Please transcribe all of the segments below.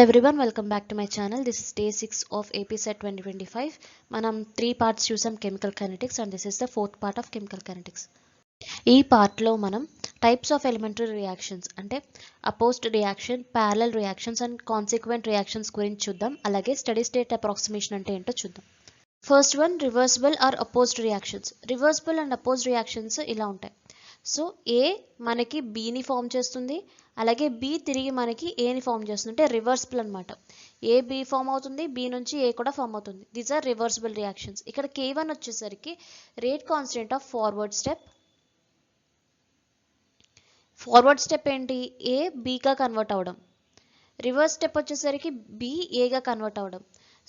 Hello everyone, welcome back to my channel. This is day 6 of AP Set 2025. మనం 3 parts చూసాం chemical kinetics and this is the 4th part of chemical kinetics. ఈ పార్ట్లో మనం types of elementary reactions అంటే opposed reaction, parallel reactions and consecutive reactions గురించి చూద్దాం. అలాగే steady state approximation అంటే ఏంటో చూద్దాం. First one, reversible or opposed reactions. Reversible and opposed reactions ఇలా ఉంటాయి. సో ఏ మనకి బీని ఫామ్ చేస్తుంది, అలాగే బి తిరిగి మనకి ఏని ఫామ్ చేస్తుంది, అంటే రివర్సిబుల్ అనమాట. ఏ బి ఫామ్ అవుతుంది, బి నుంచి ఏ కూడా ఫామ్ అవుతుంది. These are reversible reactions. ఇక్కడ K1 వచ్చేసరికి rate constant of forward step. Forward step ఏంటి, ఏ బీగా కన్వర్ట్ అవ్వడం. రివర్స్ స్టెప్ వచ్చేసరికి బి ఏగా కన్వర్ట్ అవ్వడం.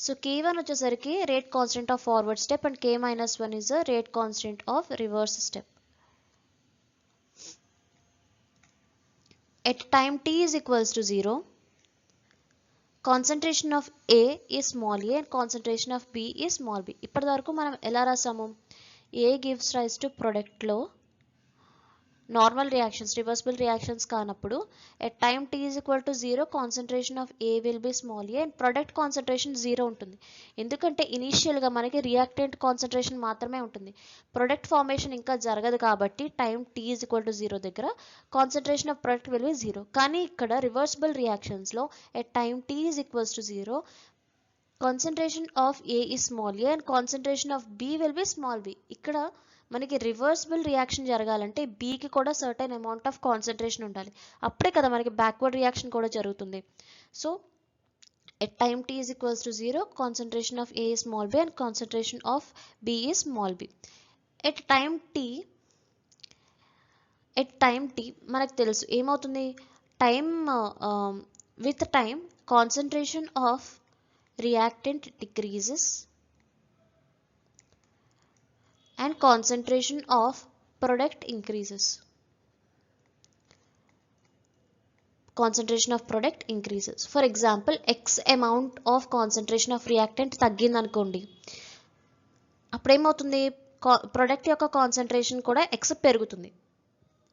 సో K1 వచ్చేసరికి rate constant of forward step and K-1 is the rate constant of reverse step. At time t is equals to 0, concentration of A is small a and concentration of B is small b. ఇప్పటి వరకు మనం ఎలా రాసాము, A gives rise to product లో normal reactions, reversible reactions కానప్పుడు at time t is equal to 0 concentration of A will be small a and product concentration 0 ఉంటుంది. ఎందుకంటే ఇనీషియల్గా మనకి రియాక్టెంట్ కాన్సన్ట్రేషన్ మాత్రమే ఉంటుంది, ప్రొడక్ట్ ఫార్మేషన్ ఇంకా జరగదు. కాబట్టి time t is equal to 0 దగ్గర concentration of product will be 0. కానీ ఇక్కడ రివర్సిబుల్ రియాక్షన్స్లో at time t is equals to 0 concentration of A is small a and concentration of B will be small b. ఇక్కడ మనకి reversible reaction జరగాలంటే బీకి కూడా certain amount of concentration ఉండాలి, అప్పుడే కదా మనకి బ్యాక్వర్డ్ రియాక్షన్ కూడా జరుగుతుంది. So at time t is equals to 0 concentration of A is small b and concentration of B is small b. At time t మనకు తెలుసు ఏమవుతుంది, with time concentration of reactant decreases and concentration of product increases. Concentration of product increases. For example, x amount of concentration of reactant తగ్గింది అనుకోండి, అప్పుడు ఏమవుతుంది, product యొక్క concentration కూడా x పెరుగుతుంది.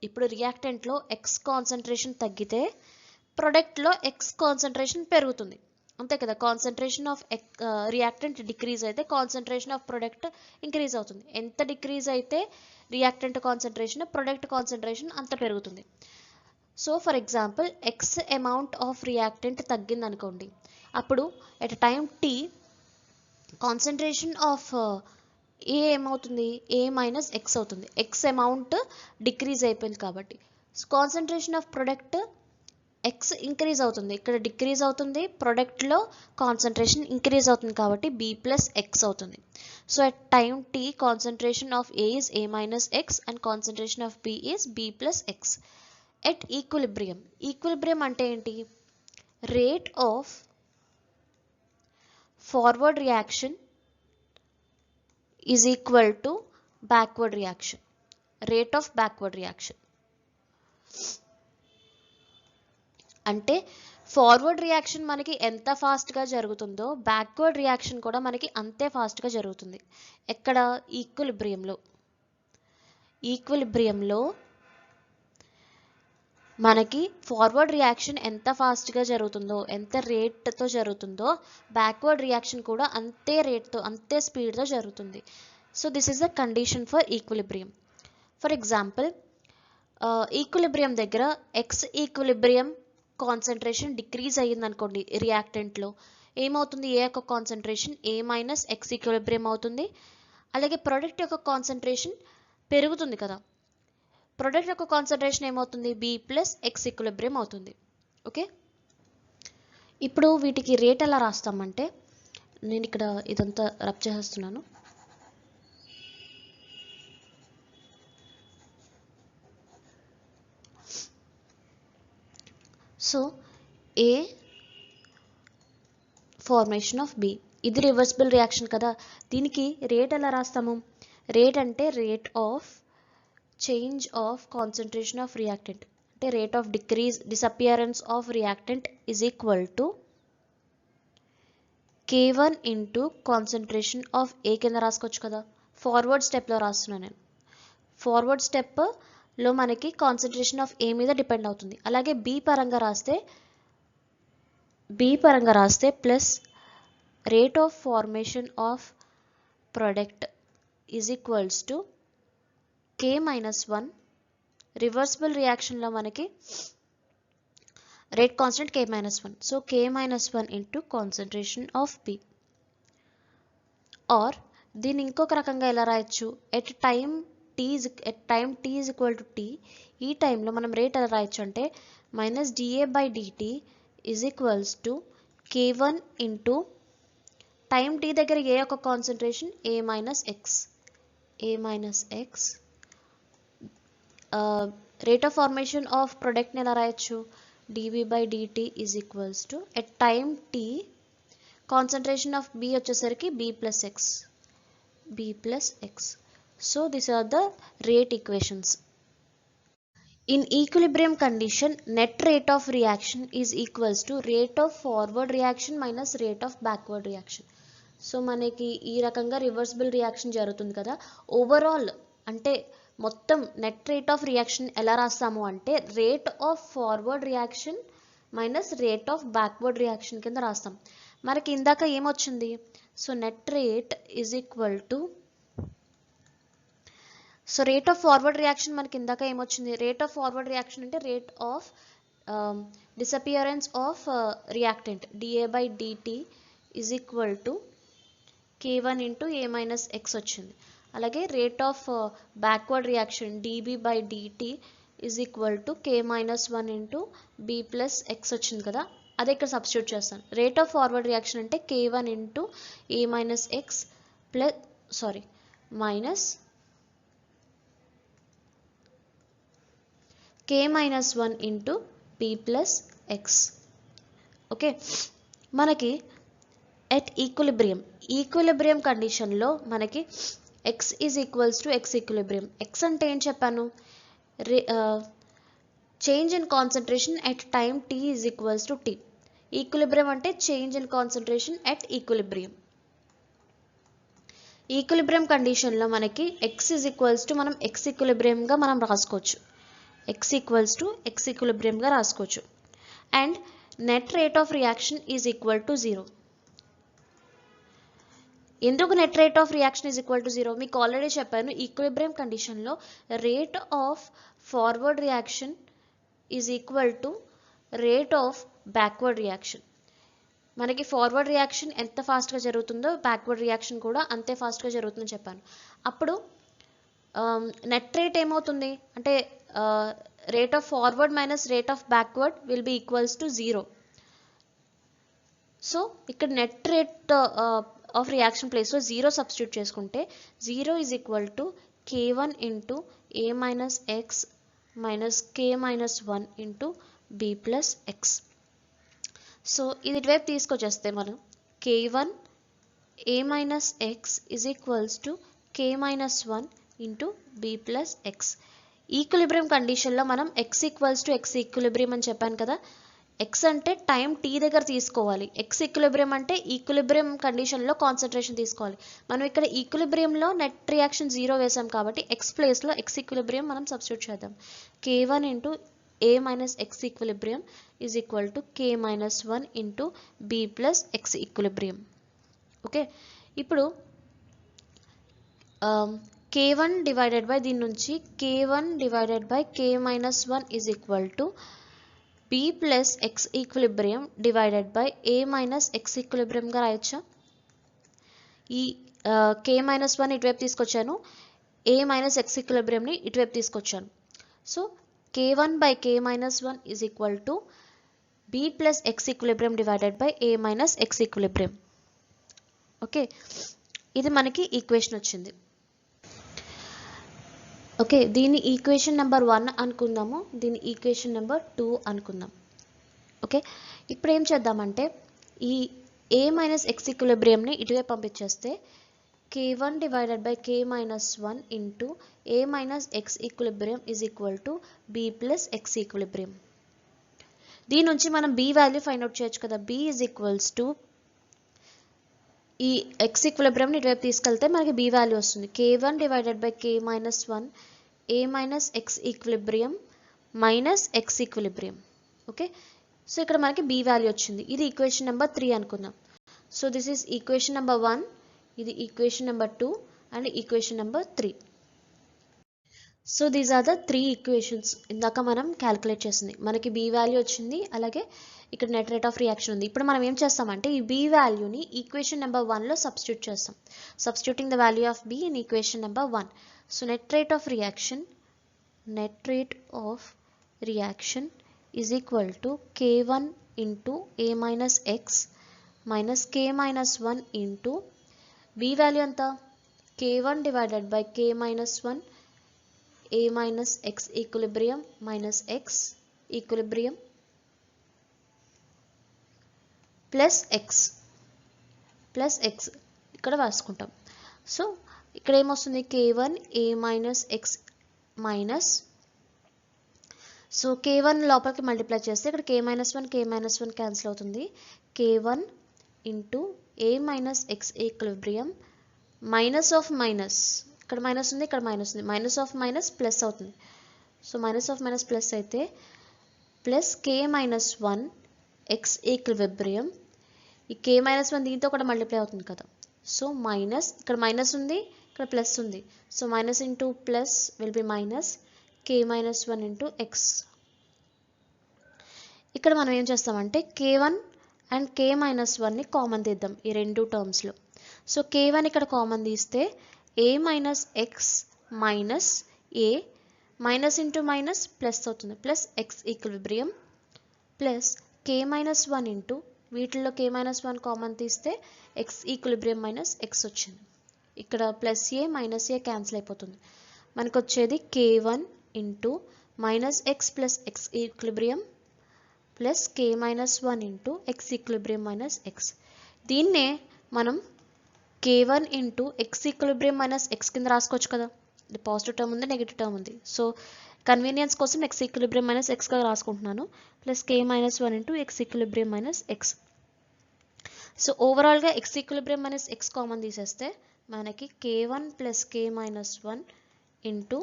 ఇప్పుడు రియాక్టెంట్లో x కాన్సన్ట్రేషన్ తగ్గితే ప్రొడక్ట్లో x కాన్సన్ట్రేషన్ పెరుగుతుంది, అంతే కదా. కాన్సన్ట్రేషన్ ఆఫ్ రియాక్టెంట్ డిక్రీజ్ అయితే కాన్సన్ట్రేషన్ ఆఫ్ ప్రొడక్ట్ ఇంక్రీజ్ అవుతుంది. ఎంత డిక్రీజ్ అయితే రియాక్టెంట్ కాన్సన్ట్రేషన్, ప్రొడక్ట్ కాన్సన్ట్రేషన్ అంత పెరుగుతుంది. So for example X amount of reactant తగ్గింది అనుకోండి, అప్పుడు at time tea concentration of A ఏమవుతుంది, ఏ మైనస్ ఎక్స్ అవుతుంది. ఎక్స్ అమౌంట్ డిక్రీజ్ అయిపోయింది కాబట్టి concentration of product X increase అవుతుంది, ఇక్కడ డిక్రీజ్ అవుతుంది. ప్రొడక్ట్లో కాన్సన్ట్రేషన్ ఇంక్రీజ్ అవుతుంది కాబట్టి బి ప్లస్ ఎక్స్ అవుతుంది. So at time tea concentration of A is A minus X and concentration of B is B plus X. At equilibrium, equilibrium అంటే ఏంటి, rate of forward reaction is equal to backward reaction, rate of backward reaction. అంటే forward reaction మనకి ఎంత ఫాస్ట్గా జరుగుతుందో backward reaction కూడా మనకి అంతే ఫాస్ట్గా జరుగుతుంది. ఎక్కడ, ఈక్విలిబ్రియంలో మనకి ఫార్వర్డ్ రియాక్షన్ ఎంత ఫాస్ట్గా జరుగుతుందో, ఎంత రేట్తో జరుగుతుందో బ్యాక్వర్డ్ రియాక్షన్ కూడా అంతే రేట్తో, అంతే స్పీడ్తో జరుగుతుంది. So this is the condition for equilibrium. For example equilibrium దగ్గర ఎక్స్ ఈక్విలిబ్రియం కాన్సన్ట్రేషన్ డిక్రీజ్ అయ్యింది అనుకోండి, రియాక్టెంట్లో ఏమవుతుంది, ఏ యొక్క concentration A minus X equilibrium అవుతుంది. అలాగే ప్రొడక్ట్ యొక్క కాన్సన్ట్రేషన్ పెరుగుతుంది కదా, ప్రొడక్ట్ యొక్క కాన్సన్ట్రేషన్ ఏమవుతుంది, బి ప్లస్ ఎక్స్ ఈక్విలిబ్రియం అవుతుంది. ఓకే, ఇప్పుడు వీటికి రేట్ ఎలా రాస్తామంటే, నేను ఇక్కడ ఇదంతా రబ్ చేస్తున్నాను. So A formation of B, ఇది రివర్సిబుల్ రియాక్షన్ కదా, దీనికి రేట్ ఎలా రాస్తాము, రేట్ అంటే rate of change of concentration of reactant, అంటే rate of disappearance of reactant is equal to K1 into concentration of A కింద రాసుకోవచ్చు కదా. ఫార్వర్డ్ స్టెప్లో రాస్తున్నాను నేను. ఫార్వర్డ్ స్టెప్ లో మనకి కాన్సన్ట్రేషన్ ఆఫ్ ఏ మీద డిపెండ్ అవుతుంది. అలాగే బి పరంగా రాస్తే బి పరంగా రాస్తే plus rate of formation of product is equals to K minus 1. Reversible రియాక్షన్లో మనకి rate constant K minus 1. So K minus 1 into concentration of B. Or దీన్ని ఇంకొక రకంగా ఎలా రాయొచ్చు, at time T is equal to T, ఈ టైంలో మనం రేట్ ఎలా రాయొచ్చు అంటే minus DA by dt is equals to K1 into time T దగ్గర ఏ యొక్క concentration A minus X. Rate of formation of ప్రొడక్ట్ని ఎలా రాయొచ్చు, dB by dt is equals to at time t concentration of B వచ్చేసరికి B plus X. So these are the rate equations. In equilibrium condition, net rate of reaction is equals to rate of forward reaction minus rate of backward reaction. So మనకి ఈ రకంగా reversible reaction జరుగుతుంది కదా, overall అంటే మొత్తం net rate of reaction ఎలా రాస్తాము అంటే rate of forward reaction minus rate of backward reaction కింద రాస్తాం. మనకి ఇందాక ఏమొచ్చింది, so net rate is equal to, so rate of forward reaction మనకి ఇందాక ఏమొచ్చింది, రేట్ ఆఫ్ ఫార్వర్డ్ రియాక్షన్ అంటే rate of disappearance of reactant d A by dt is equal to K1 into A minus x వచ్చింది. అలాగే rate of backward reaction dB by dt is equal to K minus 1 into B plus X వచ్చింది కదా, అదే ఇక్కడ substitute చేస్తాను. Rate of forward reaction అంటే K1 into A minus X minus K minus 1 into B plus X. Okay, మనకి at equilibrium కండిషన్లో మనకి X is equals to X equilibrium. X అంటే ఏం చెప్పాను, change in concentration at time T is equals to T. Equilibrium అంటే change in concentration at equilibrium. Equilibrium కండిషన్లో మనకి X is equals to మనం ఎక్స్ ఈక్విలిబ్రియంగా మనం రాసుకోవచ్చు, ఎక్స్ ఈక్వల్స్ టు ఎక్స్ ఈక్విలిబ్రియంగా రాసుకోవచ్చు. And net rate of reaction is equal to 0. ఎందుకు net rate of reaction is equal to 0 మీకు ఆల్రెడీ చెప్పాను. ఈక్విలిబ్రియం కండిషన్లో rate of forward reaction is equal to rate of backward reaction. మనకి forward reaction ఎంత ఫాస్ట్గా జరుగుతుందో బ్యాక్వర్డ్ రియాక్షన్ కూడా అంతే ఫాస్ట్గా జరుగుతుందని చెప్పాను. అప్పుడు నెట్ రేట్ ఏమవుతుంది అంటే rate of forward minus rate of backward will be equals to 0. So ఇక్కడ నెట్ రేట్ ఆఫ్ రియాక్షన్ ప్లేస్లో 0 సబ్స్టిట్యూట్ చేసుకుంటే 0 is equal to K1 into A minus X minus K minus 1 into B plus X. So ఇది ఇటువైపు తీసుకొచ్చేస్తే మనం K1 A minus X is equals to K minus 1 into B plus X. Equilibrium కండిషన్లో మనం X equals to X equilibrium అని చెప్పాను కదా, X అంటే time T దగ్గర తీసుకోవాలి, ఎక్స్ ఈక్విలిబ్రియం అంటే ఈక్విలిబ్రియం కండిషన్లో కాన్సన్ట్రేషన్ తీసుకోవాలి. మనం ఇక్కడ ఈక్విలిబ్రియంలో నెట్ రియాక్షన్ 0 వేసాం కాబట్టి ఎక్స్ ప్లేస్లో ఎక్స్ ఈక్విలిబ్రియం మనం సబ్స్టిట్యూట్ చేద్దాం. K1 into A minus X equilibrium is equal to K minus 1 into B plus X equilibrium. Okay, ఇప్పుడు K1 డివైడెడ్ బై దీని నుంచి K1 divided by K minus 1 is equal to B plus X equilibrium divided by A minus X ఈక్విలిబ్రియంగా రాయొచ్చా. ఈ K minus 1 ఇటువైపు తీసుకొచ్చాను, ఏ minus X ఈక్విలిబ్రియంని ఇటువైపు తీసుకొచ్చాను. So K1 by K minus 1 is equal to B plus X equilibrium divided by A minus X equilibrium. Okay, ఇది మనకి equation వచ్చింది. ఓకే, దీన్ని ఈక్వేషన్ నెంబర్ 1 అనుకుందాము, దీన్ని ఈక్వేషన్ నెంబర్ 2 అనుకుందాం. ఓకే, ఇప్పుడు ఏం చేద్దామంటే ఈ ఏ మైనస్ ఎక్స్ ఈక్విలిబ్రియంని ఇటువైపు పంపించేస్తే K1 divided by K minus 1 into A minus X equilibrium is equal to B plus X equilibrium. దీని నుంచి మనం B వాల్యూ ఫైండ్ అవుట్ చేయొచ్చు కదా, B ఈజ్ ఈక్వల్స్ టు ఈ ఎక్స్ ఈక్విలిబ్రియంని ఇటువైపు తీసుకెళ్తే మనకి B వాల్యూ వస్తుంది. K1 divided by K minus 1 A minus X equilibrium minus X equilibrium. Okay, so ఇక్కడ మనకి బి వాల్యూ వచ్చింది. ఇది ఈక్వేషన్ నెంబర్ 3 అనుకుందాం. So this is equation number 1, ఇది equation number 2 and equation number 3. So these are the 3 equations ఇందాక మనం calculate చేసింది. మనకి బి వాల్యూ వచ్చింది, అలాగే ఇక్కడ నెట్ రేట్ ఆఫ్ రియాక్షన్ ఉంది. ఇప్పుడు మనం ఏం చేస్తామంటే ఈ బి వాల్యూని ఈక్వేషన్ నెంబర్ 1లో సబ్స్టిట్యూట్ చేస్తాం. Substituting the value of B in equation number 1. So net rate of reaction is equal to K1 into A minus X minus K minus 1 into B value anta K1 divided by K minus 1 A minus X equilibrium minus X equilibrium plus X ఇక్కడ రాసుకుంటాం. So ఇక్కడ ఏమొస్తుంది K1 A minus X minus, so K1 లోపలికి multiply చేస్తే ఇక్కడ K minus 1 cancel అవుతుంది. K1 into A minus X equilibrium minus of minus, ఇక్కడ minus ఉంది, ఇక్కడ మైనస్ ఉంది, మైనస్ ఆఫ్ మైనస్ ప్లస్ అవుతుంది. So minus of minus plus అయితే plus K minus 1 X equilibrium, ఈ K minus 1 దీంతో కూడా మల్టిప్లై అవుతుంది కదా. సో మైనస్, ఇక్కడ మైనస్ ఉంది, ఇక్కడ ప్లస్ ఉంది. So minus into plus will be minus K minus 1 into X. ఇక్కడ మనం ఏం చేస్తామంటే K1 అండ్ K minus 1ని కామన్ తీద్దాం ఈ రెండు టర్మ్స్లో. సో K1 ఇక్కడ కామన్ తీస్తే A minus X minus A minus into minus plus అవుతుంది, plus X equilibrium plus K minus 1 into వీటిల్లో K minus 1 కామన్ తీస్తే X ఈక్విలిబ్రియం మైనస్ X వచ్చింది. ఇక్కడ plus A minus A cancel అయిపోతుంది. మనకు వచ్చేది K1 into minus X plus X equilibrium plus K minus 1 into X equilibrium minus X. దీన్నే మనం K1 into X equilibrium minus X కింద రాసుకోవచ్చు కదా. ఇది పాజిటివ్ టర్మ్ ఉంది, నెగిటివ్ టర్మ్ ఉంది. సో కన్వీనియన్స్ కోసం ఎక్స్ ఈక్విలిబ్రియం మైనస్ ఎక్స్గా రాసుకుంటున్నాను, plus K minus 1 into X equilibrium minus x. So ఓవరాల్గా x equilibrium minus x common తీసేస్తే మనకి K1 plus K minus 1 into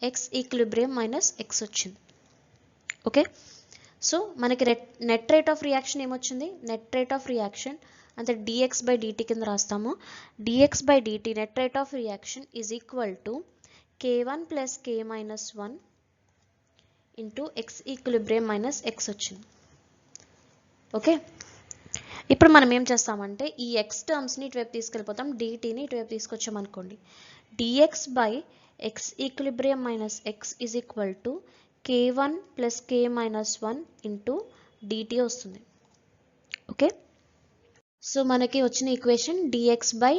X equilibrium minus x వచ్చింది. Okay, so మనకి net rate of reaction ఏమొచ్చింది? Net rate of reaction అంటే dx by dt కింద రాస్తాము. dx by dt net rate of reaction is equal to K1 plus K minus 1 into X equilibrium minus x వచ్చింది. Okay, ఇప్పుడు మనం ఏం చేస్తామంటే ఈ ఎక్స్ టర్మ్స్ని ఇటువైపు తీసుకెళ్ళిపోతాం, dtని ఇటువైపు తీసుకొచ్చామనుకోండి. dx by x equilibrium minus x is equal to K1 plus K minus 1 into dt వస్తుంది. Okay, so మనకి వచ్చిన equation dx by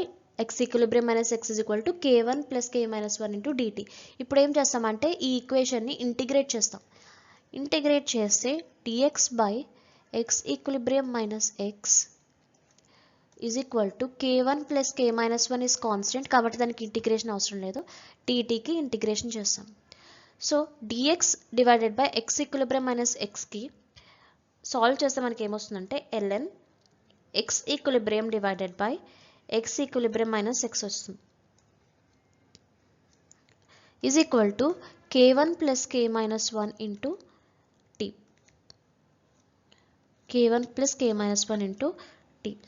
x equilibrium minus x is equal to K1 plus K minus 1 into dt. ఇప్పుడు ఏం చేస్తామంటే ఈ ఈక్వేషన్ని integrate చేస్తాం. Integrate చేస్తే dx by x equilibrium minus x is equal to K1 plus K minus 1 is constant కాబట్టి దానికి integration అవసరం లేదు, dtకి ఇంటిగ్రేషన్ చేస్తాం. So dx divided by x equilibrium minus xకి సాల్వ్ చేస్తే మనకి ఏమొస్తుందంటే ln x equilibrium divided by x equilibrium minus x వస్తుంది, is equal to K1 plus K minus 1 into t. K1 plus K minus 1 into t.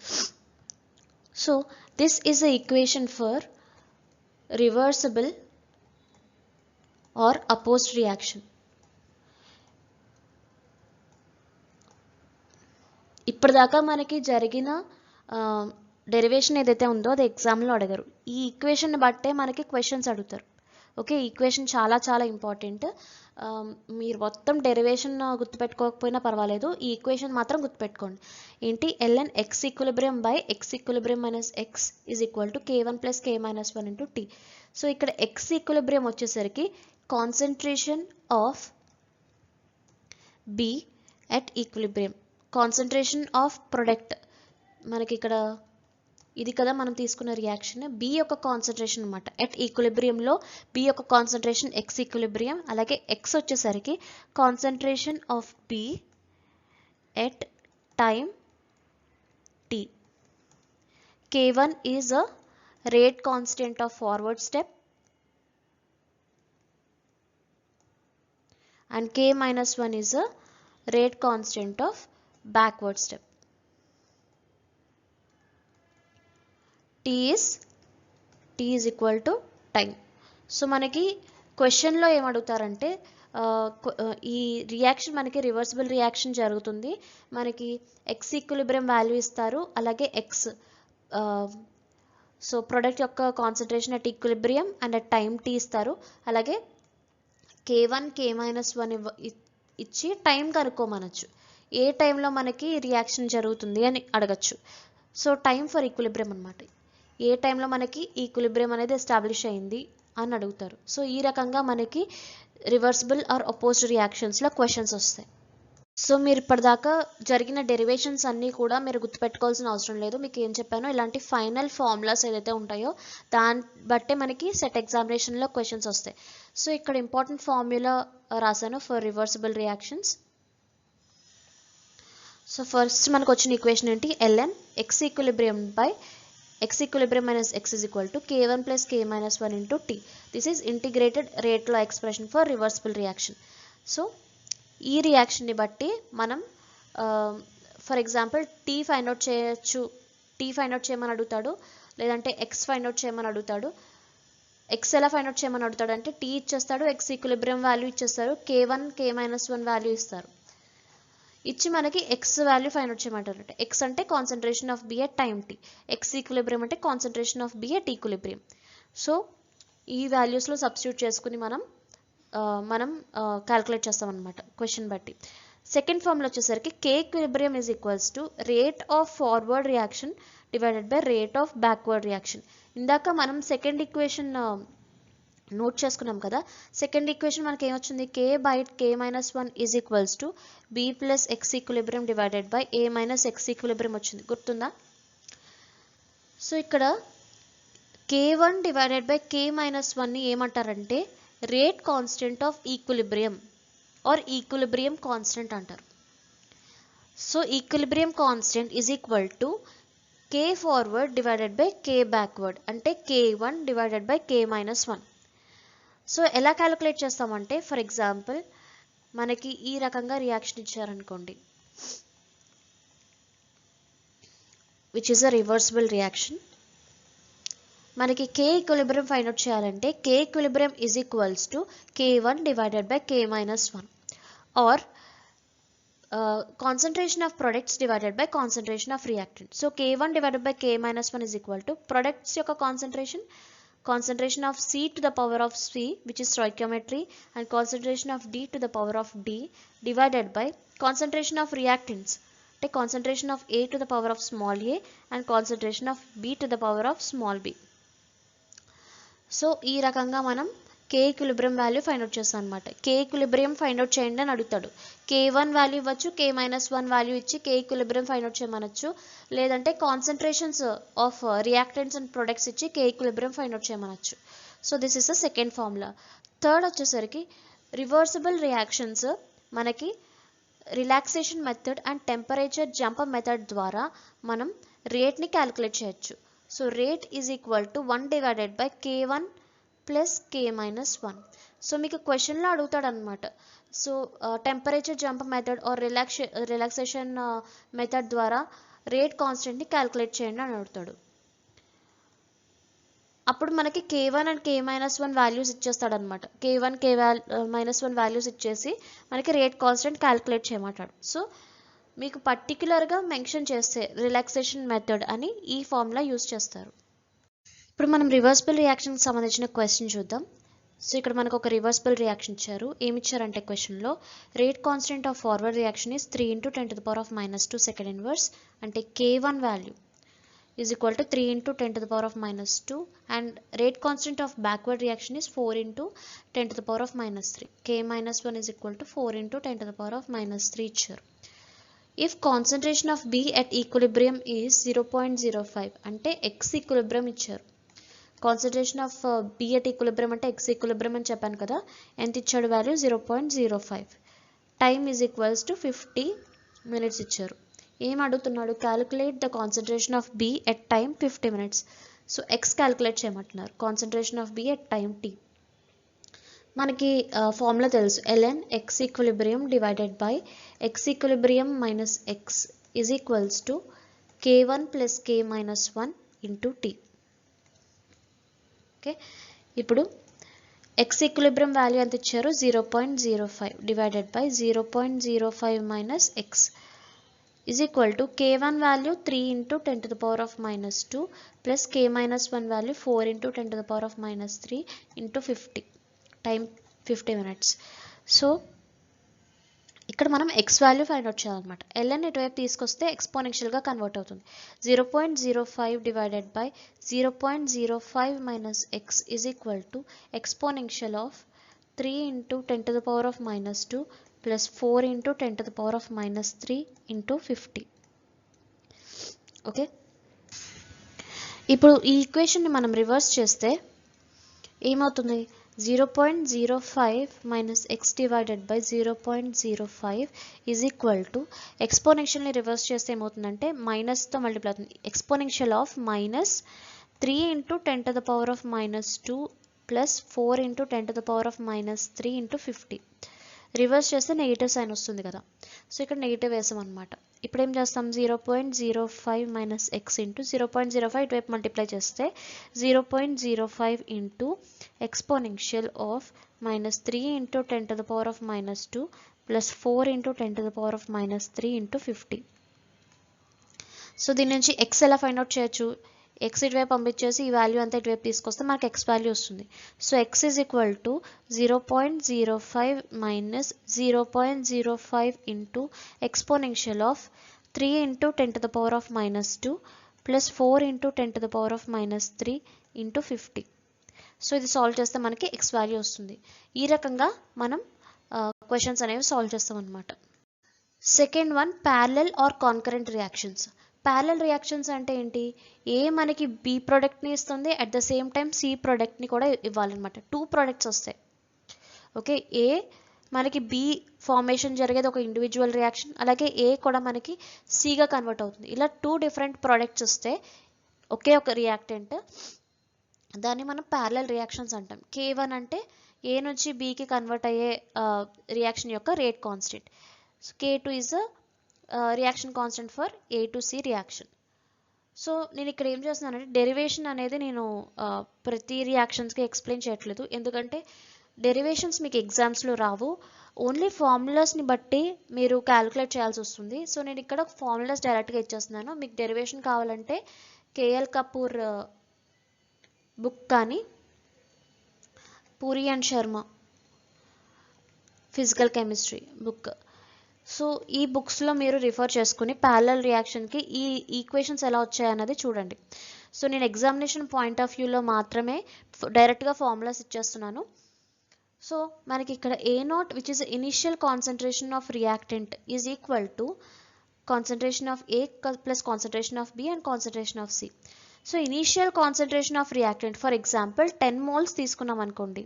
So this is the equation for reversible or opposed reaction. ఇప్పటిదాకా మనకి జరిగిన derivation ఏదైతే ఉందో అది ఎగ్జామ్లో అడగరు. ఈ ఈక్వేషన్ బట్టే మనకి క్వశ్చన్స్ అడుగుతారు. ఓకే, ఈక్వేషన్ చాలా చాలా ఇంపార్టెంట్. మీరు మొత్తం డెరివేషన్ గుర్తుపెట్టుకోకపోయినా పర్వాలేదు, ఈ ఈక్వేషన్ మాత్రం గుర్తుపెట్టుకోండి. ఏంటి? ln x equilibrium by x equilibrium minus x is equal to K1 plus K minus 1 into t. So ఇక్కడ x ఈక్విలిబ్రియం వచ్చేసరికి concentration of B at equilibrium, concentration of product. మనకి ఇక్కడ ఇది కదా మనం తీసుకున్న రియాక్షన్, B యొక్క కాన్సన్ట్రేషన్ అనమాట. ఎట్ ఈక్విలిబ్రియంలో B యొక్క కాన్సన్ట్రేషన్ x ఈక్విలిబ్రియం, అలాగే x వచ్చేసరికి concentration of B at time t. K1 is a rate constant of forward step and K minus 1 is a rate constant of backward step. t is equal to time. So మనకి క్వశ్చన్లో ఏమడుగుతారంటే ఈ reaction మనకి reversible reaction జరుగుతుంది, మనకి X equilibrium value ఇస్తారు, అలాగే X so product యొక్క concentration at equilibrium and at time t ఇస్తారు, అలాగే k1 k-1 ఇచ్చి టైం కనుక్కోమనొచ్చు, ఏ టైంలో మనకి రియాక్షన్ జరుగుతుంది అని అడగచ్చు. సో టైం ఫర్ ఈక్విలిబ్రియం అనమాట, ఏ టైంలో మనకి ఈక్విలిబ్రియం అనేది ఎస్టాబ్లిష్ అయింది అని అడుగుతారు. సో ఈ రకంగా మనకి రివర్సిబుల్ ఆర్ అపోజ్డ్ రియాక్షన్స్లో క్వశ్చన్స్ వస్తాయి. సో మీరు ఇప్పటిదాకా జరిగిన డెరివేషన్స్ అన్నీ కూడా మీరు గుర్తుపెట్టుకోవాల్సిన అవసరం లేదు, మీకు ఏం చెప్పానో ఇలాంటి ఫైనల్ ఫార్ములాస్ ఏదైతే ఉంటాయో దాన్ని బట్టే మనకి సెట్ ఎగ్జామినేషన్లో క్వశ్చన్స్ వస్తాయి. సో ఇక్కడ ఇంపార్టెంట్ ఫార్ములా రాశాను for reversible reactions. So first మనకు వచ్చిన ఈక్వేషన్ ఏంటి, ln x equilibrium by x equilibrium minus x is equal to k1 plus k minus 1 into t. This is integrated rate law expression for reversible reaction. So ఈ reaction ని బట్టి మనం for example t find out చేయొచ్చు, t find out చేయమని అడుగుతాడు, లేదంటే x find out చేయమని అడుగుతాడు. x ఎలా ఫైండ్ అవుట్ చేయమని అడుగుతాడు అంటే t ఇచ్చేస్తాడు, x ఈక్విలిబ్రియం వాల్యూ ఇచ్చేస్తారు, k1 k-1 వాల్యూ ఇస్తారు, ఇచ్చి మనకి x వాల్యూ ఫైండ్ అవుట్ చేయమంటారు. x అంటే concentration of B at time t, x equilibrium అంటే concentration of B at equilibrium. So ఈ వాల్యూస్లో సబ్స్టిట్యూట్ చేసుకుని మనం క్యాల్కులేట్ చేస్తాం అనమాట క్వశ్చన్ బట్టి. సెకండ్ ఫార్ములా వచ్చేసరికి k equilibrium is equals to rate of forward reaction divided by rate of backward reaction. ఇందాక మనం సెకండ్ ఈక్వేషన్ నోట్ చేసుకున్నాం కదా, సెకండ్ ఈక్వేషన్ మనకి ఏమొచ్చింది, k by k-1 is equals to b plus x equilibrium divided by a minus x equilibrium వచ్చింది, గుర్తుందా? So ఇక్కడ k1 divided by k-1ని ఏమంటారంటే rate constant of equilibrium or equilibrium constant అంటారు. So equilibrium constant is equal to k forward divided by k backward, అంటే k1 divided by k-1. So ఎలా calculate చేస్తామంటే for example మనకి ఈ రకంగా రియాక్షన్ ఇచ్చారనుకోండి, which is a reversible reaction. మనకి k equilibrium find out చేయాలంటే k equilibrium is equals to k1 divided by k-1 or concentration of products divided by concentration of reactant. So k1 divided by k-1 is equal to products యొక్క concentration of C to the power of C, which is stoichiometry, and concentration of D to the power of D divided by concentration of reactants, take concentration of A to the power of small a and concentration of B to the power of small b. So ఈ రకంగా మనం k equilibrium value find out చేస్తాం అనమాట. k equilibrium find out చేయండి అని అడుగుతాడు, k1 value ఇవ్వచ్చు, k-1 value ఇచ్చి k ఈక్విలిబ్రియం ఫైండ్ అవుట్ చేయమనొచ్చు, లేదంటే concentrations of reactants and products ఇచ్చి k ఈక్విలిబ్రియం ఫైండ్ అవుట్ చేయమనొచ్చు. So this is the second formula. Third వచ్చేసరికి రివర్సిబుల్ రియాక్షన్స్ మనకి relaxation method and temperature jump method ద్వారా మనం రేట్ని క్యాలిక్యులేట్ చేయొచ్చు. So rate is equal to 1 divided by k1 plus k-1. So మీకు క్వశ్చన్లో అడుగుతాడు అనమాట, so temperature jump method or relaxation method ద్వారా రేట్ కాన్స్టెంట్ని క్యాలిక్యులేట్ చేయండి అని అడుగుతాడు. అప్పుడు మనకి k1 అండ్ k-1 వాల్యూస్ ఇచ్చేస్తాడు అనమాట, k1 k-1 వాల్యూస్ ఇచ్చేసి మనకి రేట్ కాన్స్టెంట్ క్యాలిక్యులేట్ చేయమంటాడు. సో మీకు పర్టికులర్గా మెన్షన్ చేస్తే రిలాక్సేషన్ మెథడ్ అని ఈ ఫార్ములా యూజ్ చేస్తారు. ఇప్పుడు మనం రివర్సిబుల్ రియాక్షన్కి సంబంధించిన క్వశ్చన్ చూద్దాం. సో ఇక్కడ మనకు ఒక రివర్సిబుల్ రియాక్షన్ ఇచ్చారు, ఏమి ఇచ్చారంటే క్వశ్చన్లో rate constant of forward reaction is 3 × 10⁻⁻² second inverse, అంటే k1 value is equal to 3 × 10⁻², and rate constant of backward reaction is 4 × 10⁻³ k-1 is equal to 4 × 10⁻³ ఇచ్చారు. If concentration of B at equilibrium is 0.05, అంటే x equilibrium ఇచ్చారు, concentration of B at equilibrium అంటే x equilibrium అని చెప్పాను కదా, ఎంత ఇచ్చాడు value 0.05, time is equals to 50 minutes ఇచ్చారు. ఏం అడుగుతున్నాడు, calculate the concentration of B at time 50 minutes. So x calculate చేయమంటున్నారు, concentration of B at time t. మనకి ఫార్ములా తెలుసు, ln x equilibrium divided by x equilibrium minus x is equals to k1 plus k minus 1 into t. Okay, ఇప్పుడు x equilibrium value ఎంత ఇచ్చారు, 0.05 divided by 0.05 minus x is equal to k1 value 3 into 10 to the power of minus 2 plus k minus 1 value 4 into 10 to the power of minus 3 into 50 time 50 minutes. So ఇక్కడ మనం x value find out చేయాలన్నమాట. ln ఇటువైపు తీసుకొస్తే ఎక్స్పోనెన్షియల్గా convert అవుతుంది. 0.05 divided by 0.05 minus x is equal to exponential of 3 into 10 to the power of minus 2 plus 4 into 10 to the power of minus 3 into 50. Okay, ఇప్పుడు ఈ ఈక్వేషన్ని మనం రివర్స్ చేస్తే ఏమవుతుంది, 0.05 minus x divided by 0.05 is equal to ఎక్స్పోనెన్షియల్ని reverse చేస్తే ఏమవుతుందంటే మైనస్తో మల్టిప్లై అవుతుంది. Exponential of minus 3 into 10 to the power of minus 2 plus 4 into 10 to the power of minus 3 into 50. Reverse చేస్తే నెగిటివ్ సైన్ వస్తుంది కదా, సో ఇక్కడ నెగిటివ్ వేసాం అనమాట. ఇప్పుడు ఏం చేస్తాం, 0.05 మైనస్ ఎక్స్ ఇంటూ 0.05 ఇటువైపు మల్టిప్లై చేస్తే 0.05 into exponential of minus 3 into 10 to the power of minus 2 plus 4 into 10 to the power of minus 3 into 50. So దీని నుంచి ఎక్స్ ఎలా ఫైండ్ అవుట్ చేయొచ్చు, ఎక్స్ ఇటువైపు పంపించేసి ఈ వాల్యూ అంతా ఇటువైపు తీసుకొస్తే మనకు ఎక్స్ వాల్యూ వస్తుంది. So X is equal to 0.05 minus 0.05 into exponential of 3 into 10 to the power of minus 2 plus 4 into 10 to the power of minus 3 into 50. So ఇది సాల్వ్ చేస్తే మనకి ఎక్స్ వాల్యూ వస్తుంది. ఈ రకంగా మనం క్వశ్చన్స్ అనేవి సాల్వ్ చేస్తాం అనమాట. Second one, parallel or concurrent reactions. Parallel reactions అంటే ఏంటి, ఏ మనకి బి ప్రోడక్ట్ని ఇస్తుంది, at the same time C ప్రోడక్ట్ని కూడా ఇవ్వాలన్నమాట. 2 ప్రోడక్ట్స్ వస్తాయి. ఓకే, ఏ మనకి బి ఫార్మేషన్ జరిగేది ఒక ఇండివిజువల్ రియాక్షన్, అలాగే ఏ కూడా మనకి సిగా కన్వర్ట్ అవుతుంది. ఇలా 2 డిఫరెంట్ ప్రోడక్ట్స్ వస్తే ఒకే ఒక రియాక్టెంట్, దాన్ని మనం ప్యారలల్ రియాక్షన్స్ అంటాం. K1 అంటే ఏ నుంచి బికి కన్వర్ట్ అయ్యే రియాక్షన్ యొక్క rate constant. K2 is reaction constant for A to C reaction. So నేను ఇక్కడ ఏం చేస్తున్నానంటే డెరివేషన్ అనేది నేను ప్రతి రియాక్షన్స్కి ఎక్స్ప్లెయిన్ చేయట్లేదు, ఎందుకంటే డెరివేషన్స్ మీకు ఎగ్జామ్స్లో రావు, ఓన్లీ ఫార్ములాస్ని బట్టి మీరు క్యాలిక్యులేట్ చేయాల్సి వస్తుంది. సో నేను ఇక్కడ ఫార్ములాస్ డైరెక్ట్గా ఇచ్చేస్తున్నాను. మీకు డెరివేషన్ కావాలంటే కేఎల్ కపూర్ బుక్ కానీ puri and Sharma physical chemistry book, so ఈ బుక్స్లో మీరు రిఫర్ చేసుకుని ప్యారలల్ రియాక్షన్కి ఈ ఈక్వేషన్స్ ఎలా వచ్చాయన్నది చూడండి. సో నేను ఎగ్జామినేషన్ పాయింట్ ఆఫ్ వ్యూలో మాత్రమే డైరెక్ట్గా ఫార్ములాస్ ఇచ్చేస్తున్నాను. సో మనకి ఇక్కడ A0 which is initial concentration of reactant is equal to concentration of A plus concentration of B and concentration of C. So initial concentration of reactant for example 10 moles తీసుకున్నాం అనుకోండి.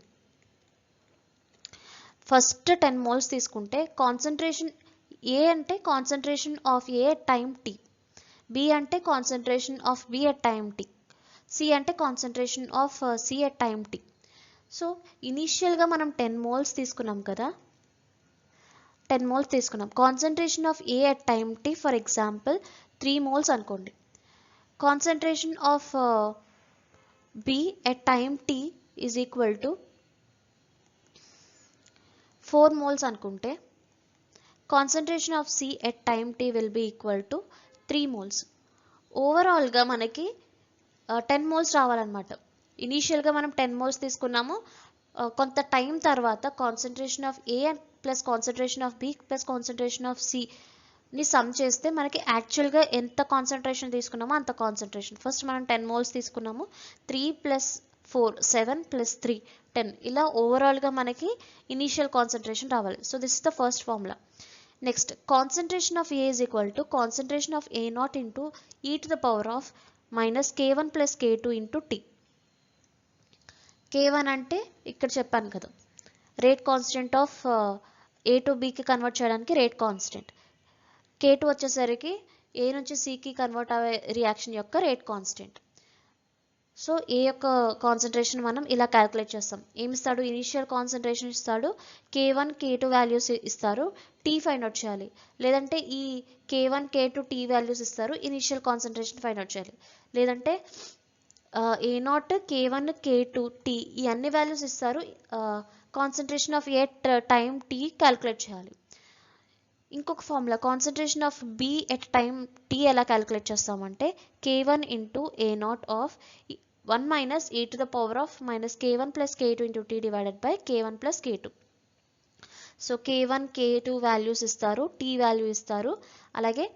First 10 moles తీసుకుంటే concentration A అంటే concentration of A at time t, B అంటే concentration of B at time t, C అంటే concentration of C at time t. So ఇనీషియల్గా మనం 10 moles తీసుకున్నాం కదా, 10 moles తీసుకున్నాం. Concentration of A at time t for example 3 moles అనుకోండి. Concentration of B at time t is equal to 4 moles అనుకుంటే concentration of C at time t will be equal to 3 moles. ఓవరాల్గా మనకి 10 moles రావాలన్నమాట. ఇనీషియల్గా మనం 10 moles తీసుకున్నాము, కొంత time తర్వాత concentration of A plus concentration of B plus concentration of సిని సమ్ చేస్తే మనకి యాక్చువల్గా ఎంత కాన్సన్ట్రేషన్ తీసుకున్నామో అంత కాన్సన్ట్రేషన్. ఫస్ట్ మనం 10 moles తీసుకున్నాము, 3 + 4 7 + 3 10, ఇలా ఓవరాల్గా మనకి ఇనీషియల్ కాన్సన్ట్రేషన్ రావాలి. So this is the first formula. Next, concentration of A is equal to concentration of A0 into e to the power of minus K1 + K2 into t. K1 అంటే ఇక్కడ చెప్పాను కదా, rate constant of A to బికి convert చేయడానికి rate constant. K2 వచ్చేసరికి ఏ నుంచి సికి convert అయ్యే రియాక్షన్ యొక్క రేట్ కాన్స్టెంట్. సో ఏ యొక్క కాన్సన్ట్రేషన్ మనం ఇలా క్యాలిక్యులేట్ చేస్తాం. ఏమి ఇస్తాడు, ఇనిషియల్ కాన్సన్ట్రేషన్ ఇస్తాడు, K1 K2 వాల్యూస్ ఇస్తారు, టీ ఫైండ్ అవుట్ చేయాలి. లేదంటే ఈ K1 K2 టీ వాల్యూస్ ఇస్తారు, ఇనిషియల్ కాన్సన్ట్రేషన్ ఫైండ్ అవుట్ చేయాలి. లేదంటే A0 K1 K2 టీ ఈ అన్ని వాల్యూస్ ఇస్తారు, concentration of at time t calculate చేయాలి. ఇంకొక formula concentration of B at time t ఎలా క్యాలిక్యులేట్ చేస్తామంటే K1 into A0 of 1 minus e to the power of minus K1 plus K2 into t divided by K1 plus K2. So K1 K2 values ఇస్తారు, t value ఇస్తారు, అలాగే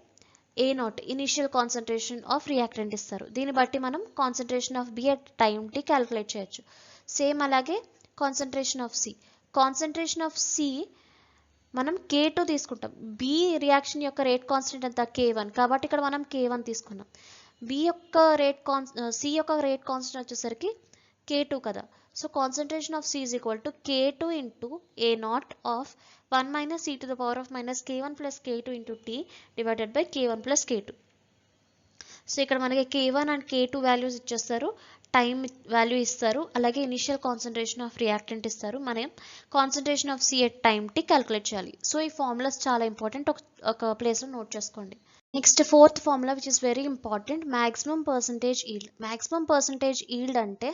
A0 initial concentration of reactant ఇస్తారు. దీన్ని బట్టి మనం concentration of B at time t calculate చేయొచ్చు. Same అలాగే concentration of C మనం K2 తీసుకుంటాం. బి రియాక్షన్ యొక్క రేట్ కాన్స్టెంట్ ఎంత K1, కాబట్టి ఇక్కడ మనం K1 తీసుకున్నాం. సి యొక్క రేట్ కాన్స్టెంట్ వచ్చేసరికి K2 కదా. So concentration of C is equal to K2 into A0 of 1 minus e to the power of minus K1 plus K2 into t divided by K1 plus K2. So ఇక్కడ మనకి K1 and K2 values ఇచ్చేస్తారు, time value ఇస్తారు, అలాగే initial concentration of reactant ఇస్తారు. మనం concentration of C at time t calculate చేయాలి. So ఈ formulas చాలా ఇంపార్టెంట్, ఒక ప్లేస్లో నోట్ చేసుకోండి. Next fourth formula which is very important, maximum percentage yield. Maximum percentage yield అంటే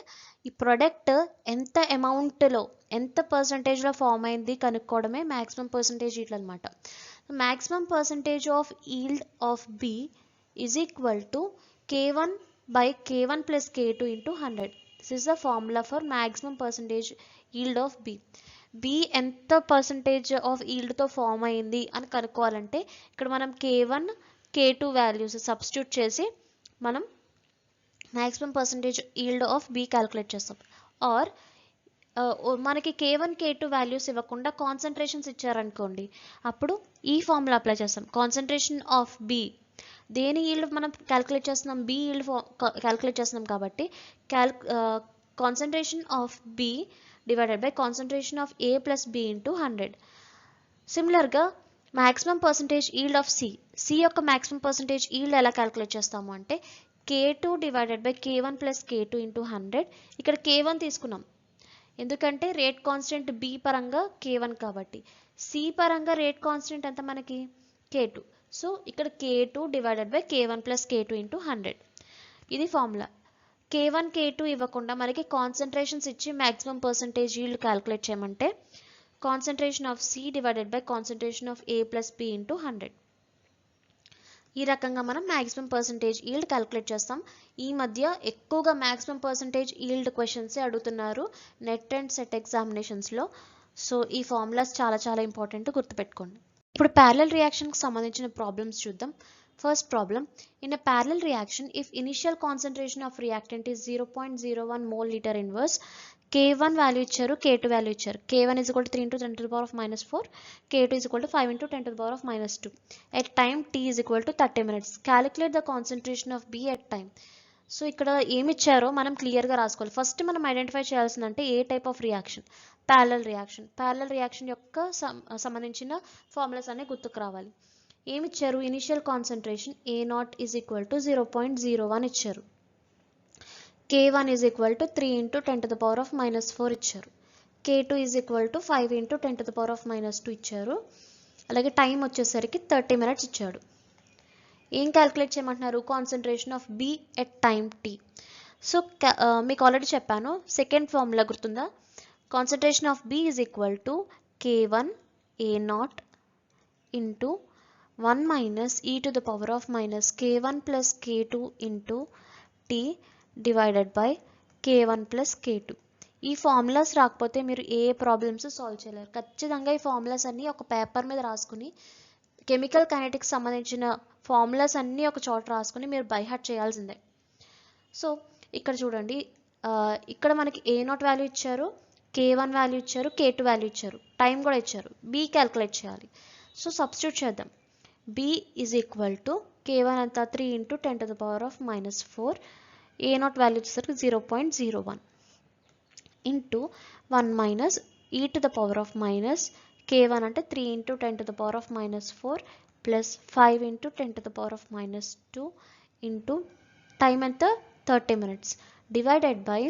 ఈ ప్రొడక్ట్ ఎంత అమౌంట్లో ఎంత పర్సంటేజ్లో ఫామ్ అయింది కనుక్కోవడమే మ్యాక్సిమం పర్సంటేజ్ ఈల్డ్ అనమాట. Maximum percentage of yield of B is equal to K1 by K1 plus K2 into 100. This is the formula for maximum percentage yield of B. B ఎంత percentage of ఈల్డ్తో form అయింది అని కనుక్కోవాలంటే ఇక్కడ మనం K1 K2 values substitute చేసి మనం maximum percentage yield of B calculate చేస్తాం. Or మనకి K1 K2 values ఇవ్వకుండా కాన్సన్ట్రేషన్స్ ఇచ్చారనుకోండి, అప్పుడు ఈ ఫార్ములా అప్లై చేస్తాం. కాన్సన్ట్రేషన్ ఆఫ్ B దేని ఈల్డ్ మనం క్యాలిక్యులేట్ చేస్తున్నాం, బి ఈల్డ్ క్యాలిక్యులేట్ చేస్తున్నాం కాబట్టి concentration of B divided by concentration of A plus B into 100. సిమిలర్గా maximum percentage yield of C యొక్క మ్యాక్సిమం పర్సంటేజ్ ఈల్డ్ ఎలా క్యాలిక్యులేట్ చేస్తాము అంటే K2 divided by K1 plus K2 into 100. ఇక్కడ K1 తీసుకున్నాం ఎందుకంటే రేట్ కాన్స్టెంట్ బి పరంగా K1 కాబట్టి, సి పరంగా రేట్ కాన్స్టెంట్ ఎంత మనకి K2. సో ఇక్కడ K2 divided by K1 plus K2 into 100. ఇది ఫార్ములా. K1 K2 ఇవ్వకుండా మనకి కాన్సన్ట్రేషన్స్ ఇచ్చి మ్యాక్సిమం పర్సంటేజ్ ఈల్డ్ క్యాలిక్యులేట్ చేయమంటే concentration of C divided by concentration of A plus B into 100. ఈ రకంగా మనం మ్యాక్సిమం పర్సంటేజ్ ఈల్డ్ క్యాలిక్యులేట్ చేస్తాం. ఈ మధ్య ఎక్కువగా మ్యాక్సిమం పర్సంటేజ్ ఈల్డ్ క్వశ్చన్సే అడుగుతున్నారు నెట్ అండ్ సెట్ ఎగ్జామినేషన్స్లో. సో ఈ ఫార్ములాస్ చాలా చాలా ఇంపార్టెంట్, గుర్తుపెట్టుకోండి. ఇప్పుడు ప్యారలల్ రియాక్షన్కి సంబంధించిన ప్రాబ్లమ్స్ చూద్దాం. First problem, in a parallel reaction if initial concentration of reactant is 0.01 mole litre inverse, K1 value ఇచ్చారు, K2 వాల్యూ ఇచ్చారు. K1 is equal to 3 into 10 to the power of minus 4, K2 is equal to 5 into 10 to the power of minus 2. At time t is equal to 30 minutes. Calculate the concentration of B at time. So ఇక్కడ ఏమి ఇచ్చారో మనం క్లియర్గా రాసుకోవాలి. First మనం identify చేయాల్సిందంటే ఏ type of reaction, parallel reaction. Parallel reaction యొక్క సంబంధించిన ఫార్ములాస్ అనే గుర్తుకు రావాలి. ఏమి ఇచ్చారు, initial concentration A0 is equal to 0.01 ఇచ్చారు, K1 is equal to 3 into 10 to the power of minus 4 ఇచ్చారు, K2 is equal to 5 into 10 to the power of minus 2 ఇచ్చారు, అలాగే టైం వచ్చేసరికి 30 minutes ఇచ్చాడు. ఏం క్యాలిక్యులేట్ చేయమంటున్నారు, concentration of B at time t. So మీకు already చెప్పాను, second formula గుర్తుందా, concentration of B is equal to K1 A0 into 1 minus e to the power of minus K1 plus K2 into t divided by K1 plus K2. ఈ formulas రాకపోతే మీరు ఏ problems solve చేయలేరు. ఖచ్చితంగా ఈ formulas అన్నీ ఒక paper మీద రాసుకుని, కెమికల్ కైనెటిక్స్ సంబంధించిన ఫార్ములాస్ అన్నీ ఒక చోట రాసుకుని మీరు బై హార్ట్ చేయాల్సిందే. సో ఇక్కడ చూడండి, ఇక్కడ మనకి A0 వాల్యూ ఇచ్చారు, K1 వాల్యూ ఇచ్చారు, K2 వాల్యూ ఇచ్చారు, టైం కూడా ఇచ్చారు. B క్యాలిక్యులేట్ చేయాలి. సో సబ్స్టిట్యూట్ చేద్దాం. B is equal to K1 అంతా 3 into 10 to the power of minus 4, A0 value వచ్చేసరికి 0.01 into 1 minus e to the power of minus K1 అంటే 3 into 10 to the power of minus 4 plus 5 into 10 to the power of minus 2 into time ఎంత 30 minutes divided by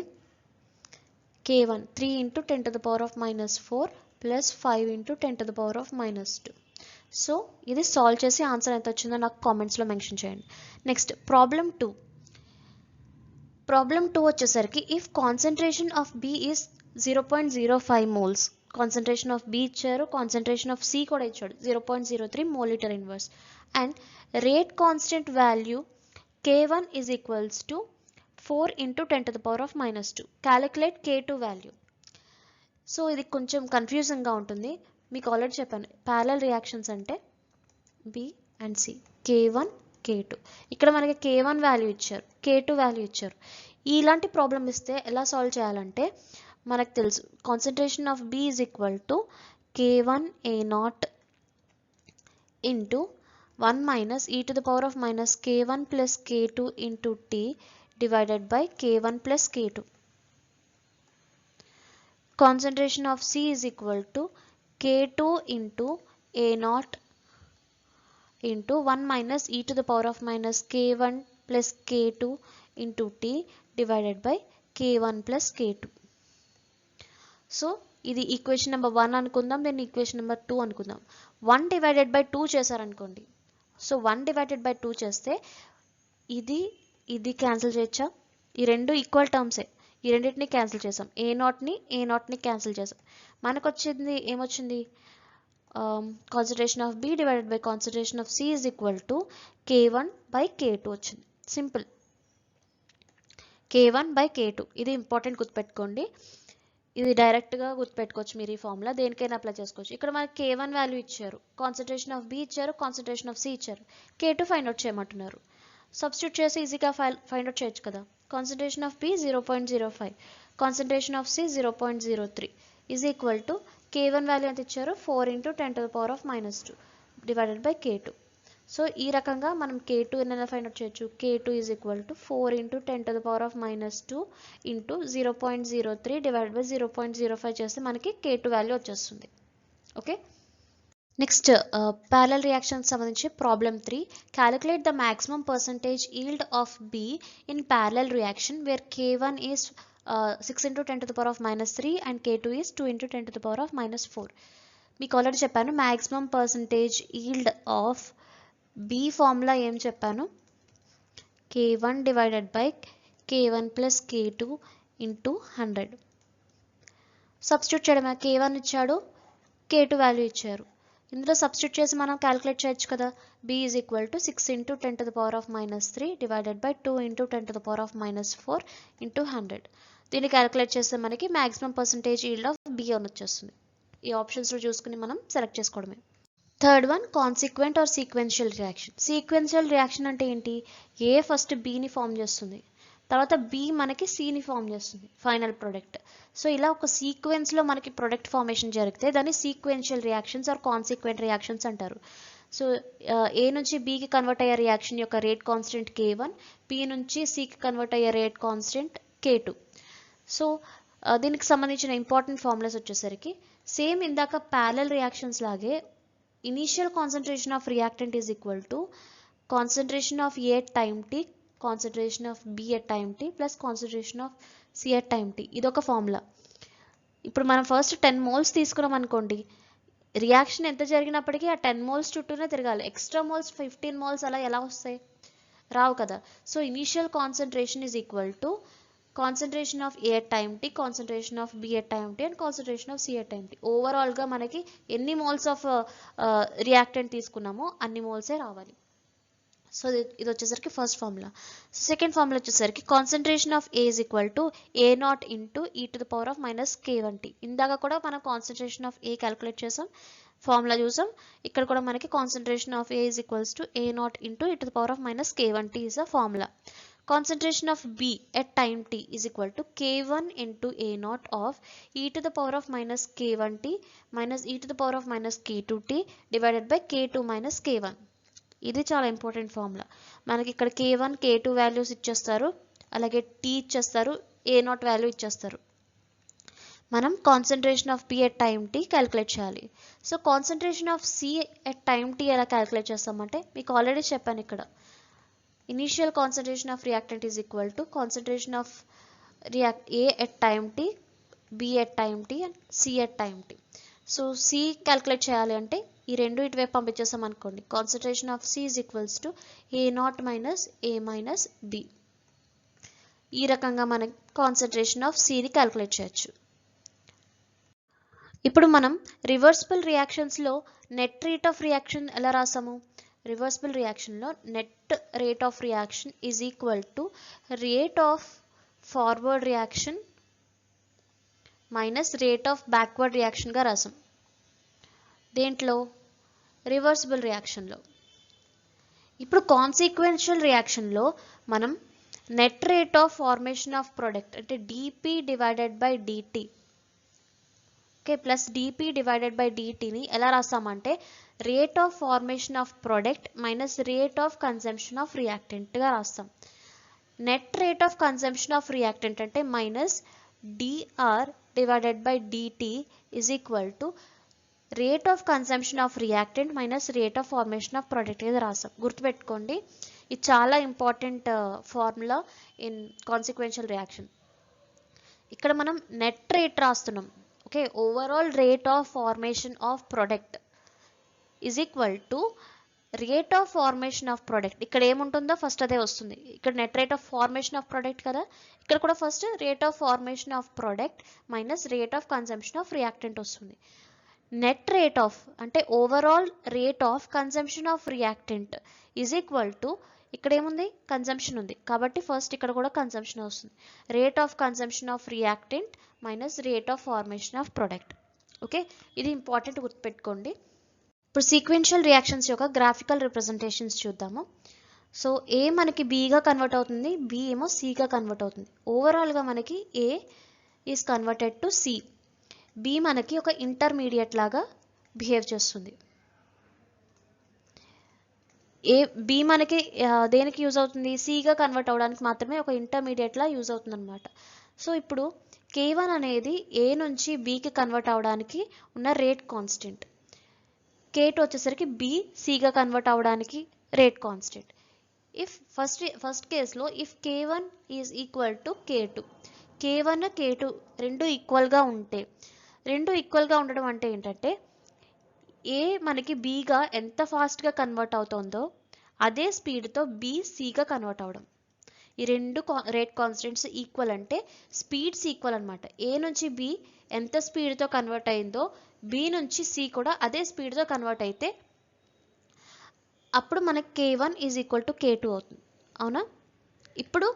K1 3 into 10 to the power of minus 4 plus 5 into 10 to the power of minus 2. So ఇది solve చేసి answer ఎంత వచ్చిందో నాకు కామెంట్స్లో mention చేయండి. Next problem 2. Problem 2 వచ్చేసరికి if concentration of B is 0.05 moles, concentration of B ఇచ్చారు, concentration of C కూడా ఇచ్చాడు 0.03 mol litre inverse, and rate constant value K1 is equals to 4 into 10 to the power of minus 2. Calculate K2 value. So ఇది కొంచెం కన్ఫ్యూజింగ్గా ఉంటుంది. మీకు already చెప్పాను parallel reactions అంటే B and C, K1 K2. ఇక్కడ మనకి K1 వాల్యూ ఇచ్చారు, K2 వాల్యూ ఇచ్చారు. ఇలాంటి ప్రాబ్లమ్ ఇస్తే ఎలా సాల్వ్ చేయాలంటే మనకు తెలుసు concentration of B is equal to K1 A0 into 1 minus e to the power of minus K1 plus K2 into T divided by K1 plus K2. Concentration of C is equal to K2 into A0 into 1 minus e to the power of minus K1 plus K2 into T divided by K1 plus K2. So ఇది equation number 1 అనుకుందాం, దీన్ని equation number 2 అనుకుందాం. 1 divided by 2 చేశారనుకోండి, so 1 divided by 2 చేస్తే ఇది cancel చేయొచ్చా? ఈ రెండు ఈక్వల్ టర్మ్సే, ఈ రెండింటిని క్యాన్సిల్ చేసాం, ఏ నాట్ని క్యాన్సిల్ చేసాం. మనకు వచ్చింది ఏమొచ్చింది? Concentration of B divided by concentration of C is equal to K1 by K2 వచ్చింది. Simple, K1 by K2. ఇది ఇంపార్టెంట్, గుర్తుపెట్టుకోండి. ఇది డైరెక్ట్గా గుర్తుపెట్టుకోవచ్చు మీరు, ఈ ఫార్ములా దేనికైనా అప్లై చేసుకోవచ్చు. ఇక్కడ మనకి K1 వాల్యూ ఇచ్చారు, కాన్సన్ట్రేషన్ ఆఫ్ బి ఇచ్చారు, కాన్సన్ట్రేషన్ ఆఫ్ సి ఇచ్చారు, K2 ఫైండ్ అవుట్ చేయమంటున్నారు. సబ్స్టిట్యూట్ చేసి ఈజీగా ఫైండ్ అవుట్ చేయొచ్చు కదా. Concentration of B 0.05, concentration of C 0.03 is equal to K1 value ఎంత ఇచ్చారు? 4 into 10 to the power of minus 2 divided by K2. So ఈ రకంగా మనం K2 ఎలా ఫైండ్ అవుట్ చేయొచ్చు? K2 is equal to 4 into 10 to the power of minus 2 into 0.03 divided by 0.05 చేస్తే మనకి K2 value వచ్చేస్తుంది. ఓకే, నెక్స్ట్ ప్యారలల్ రియాక్షన్ సంబంధించి problem 3. Calculate the maximum percentage yield of B in parallel reaction where K1 is 6 into 10 to the power of minus 3 and K2 is 2 into 10 to the power of minus 4. మీకు already చెప్పాను maximum percentage yield of B formula ఏం చెప్పాను? K1 divided by K1 plus K2 into 100. Substitute చేయడమే, K1 ఇచ్చాడు, K2 value ఇచ్చారు, ఇందులో substitute చేసి మనం క్యాలిక్యులేట్ చేయొచ్చు కదా. B is equal to 6 into 10 to the power of minus 3 divided by 2 into 10 to the power of minus 4 into 100. దీన్ని calculate చేస్తే మనకి maximum percentage yield of B అని వచ్చేస్తుంది. ఈ ఆప్షన్స్లో చూసుకుని మనం సెలెక్ట్ చేసుకోవడమే. Third one, consequent or sequential reaction. Sequential reaction అంటే ఏంటి? ఏ ఫస్ట్ బిని ఫామ్ చేస్తుంది, తర్వాత బి మనకి సిని ఫామ్ చేస్తుంది, ఫైనల్ ప్రొడక్ట్. సో ఇలా ఒక సీక్వెన్స్లో మనకి ప్రొడక్ట్ ఫార్మేషన్ జరిగితే దాన్ని sequential reactions or consequent reactions అంటారు. సో ఏ నుంచి బికి కన్వర్ట్ అయ్యే రియాక్షన్ యొక్క రేట్ కాన్స్టెంట్ K1, బి నుంచి సికి కన్వర్ట్ అయ్యే రేట్ కాన్స్టెంట్ K2. సో దీనికి సంబంధించిన ఇంపార్టెంట్ ఫార్ములాస్ వచ్చేసరికి సేమ్ ఇందాక ప్యారలల్ రియాక్షన్స్ లాగే initial concentration of reactant is equal to concentration of A at time tea, concentration of B at time t plus concentration of C at time t. ఇదొక formula. ఇప్పుడు మనం first 10 moles తీసుకున్నాం అనుకోండి, reaction ఎంత జరిగినప్పటికీ ఆ 10 moles చుట్టూనే తిరగాలి. ఎక్స్ట్రా మోల్స్ 15 మోల్స్ అలా ఎలా వస్తాయి? రావు కదా. So initial concentration is equal to concentration of A at time tea, concentration of B at time t and concentration of C at time t. ఓవరాల్గా మనకి ఎన్ని మోల్స్ ఆఫ్ రియాక్టెంట్ తీసుకున్నామో అన్ని మోల్సే రావాలి. సో ఇది వచ్చేసరికి ఫస్ట్ ఫార్ములా. సెకండ్ ఫార్ములా వచ్చేసరికి concentration of A is equal to A0 into e to the power of minus K1T. ఇందాక కూడా మనం కాన్సన్ట్రేషన్ ఆఫ్ ఏ క్యాలిక్యులేట్ చేసాం, ఫార్ములా చూసాం. ఇక్కడ కూడా మనకి concentration of A is equals to A0 into e to the power of minus K1T is a formula. Concentration of B at time t is equal to K1 into A0 of e to the power of minus K1T minus e to the power of minus K2T divided by K2 minus K1. ఇది చాలా important formula. మనకి ఇక్కడ K1, K2 values ఇచ్చేస్తారు, అలాగే T ఇచ్చేస్తారు, A0 value ఇచ్చేస్తారు. మనం concentration of B at time t calculate చేయాలి. So concentration of C at time t ఎలా క్యాలిక్యులేట్ చేస్తామంటే మీకు ఆల్రెడీ చెప్పాను. ఇక్కడ initial concentration of reactant is equal to concentration of A at time t, B at time t and C at time t. So C calculate చేయాలి అంటే ఈ రెండు ఇటువైపు పంపించేసాం అనుకోండి, concentration of C is equals to A0 minus A minus B. ఈ రకంగా మనం concentration of Cని calculate చేయొచ్చు. ఇప్పుడు మనం రివర్సిబుల్ రియాక్షన్స్లో నెట్ రేట్ ఆఫ్ రియాక్షన్ ఎలా రాసాము? రివర్సిబుల్ రియాక్షన్లో net rate of reaction is equal to rate of forward reaction minus rate of backward రియాక్షన్గా రాసాం. దేంట్లో? రివర్సిబుల్ రియాక్షన్లో. ఇప్పుడు కాన్సిక్వెన్షియల్ రియాక్షన్లో మనం net rate of formation of product అంటే dp divided by dt okay plus dp divided by డిటిని ఎలా రాస్తామంటే rate of formation of product minus rate of consumption of రియాక్టెంట్గా రాస్తాం. Net rate of consumption of reactant అంటే minus dr divided by dt is equal to rate of consumption of reactant minus rate of formation of product గా రాస్తాం. గుర్తుపెట్టుకోండి, ఇది చాలా important formula in consequential reaction. ఇక్కడ మనం నెట్ రేట్ రాస్తున్నాం. Okay, overall rate of formation of product is equal to rate of formation of product. ఇక్కడ ఏముంటుందో ఫస్ట్ అదే వస్తుంది. ఇక్కడ net rate of formation of product కదా, ఇక్కడ కూడా first rate of formation of product minus rate of consumption of reactant వస్తుంది. Net rate of అంటే overall rate of consumption of reactant is equal to ఇక్కడ ఏముంది? కన్జంప్షన్ ఉంది కాబట్టి first ఇక్కడ కూడా కన్జంప్షన్ వస్తుంది. Rate of consumption of reactant minus rate of formation of product. Okay, ఇది ఇంపార్టెంట్, గుర్తుపెట్టుకోండి. ఇప్పుడు సీక్వెన్షియల్ రియాక్షన్స్ యొక్క గ్రాఫికల్ రిప్రజెంటేషన్స్ చూద్దాము. సో ఏ మనకి బీగా కన్వర్ట్ అవుతుంది, బి ఏమో సిగా కన్వర్ట్ అవుతుంది. ఓవరాల్గా మనకి A is converted to C, B మనకి ఒక ఇంటర్మీడియట్ లాగా బిహేవ్ చేస్తుంది. బి మనకి దేనికి యూజ్ అవుతుంది? సిగా కన్వర్ట్ అవ్వడానికి మాత్రమే ఒక ఇంటర్మీడియట్లా యూజ్ అవుతుంది అనమాట. సో ఇప్పుడు K1 అనేది ఏ నుంచి బికి కన్వర్ట్ అవ్వడానికి ఉన్న రేట్ కాన్స్టెంట్, K2 వచ్చేసరికి బి సిగా కన్వర్ట్ అవ్వడానికి రేట్ కాన్స్టెంట్. ఇఫ్ ఫస్ట్ కేసులో if K1 is equal to K2, K1 K2 రెండు ఈక్వల్గా ఉంటే, రెండు ఈక్వల్గా ఉండడం అంటే ఏంటంటే ఏ మనకి బీగా ఎంత ఫాస్ట్గా కన్వర్ట్ అవుతుందో అదే స్పీడ్తో బి సిగా కన్వర్ట్ అవడం. ఈ రెండు రేట్ కాన్స్టెంట్స్ ఈక్వల్ అంటే స్పీడ్స్ ఈక్వల్ అనమాట. ఏ నుంచి బి ఎంత స్పీడ్తో కన్వర్ట్ అయిందో బి నుంచి సి కూడా అదే స్పీడ్తో కన్వర్ట్ అయితే అప్పుడు మనకి K1 is equal to K2 అవుతుంది. అవునా? ఇప్పుడు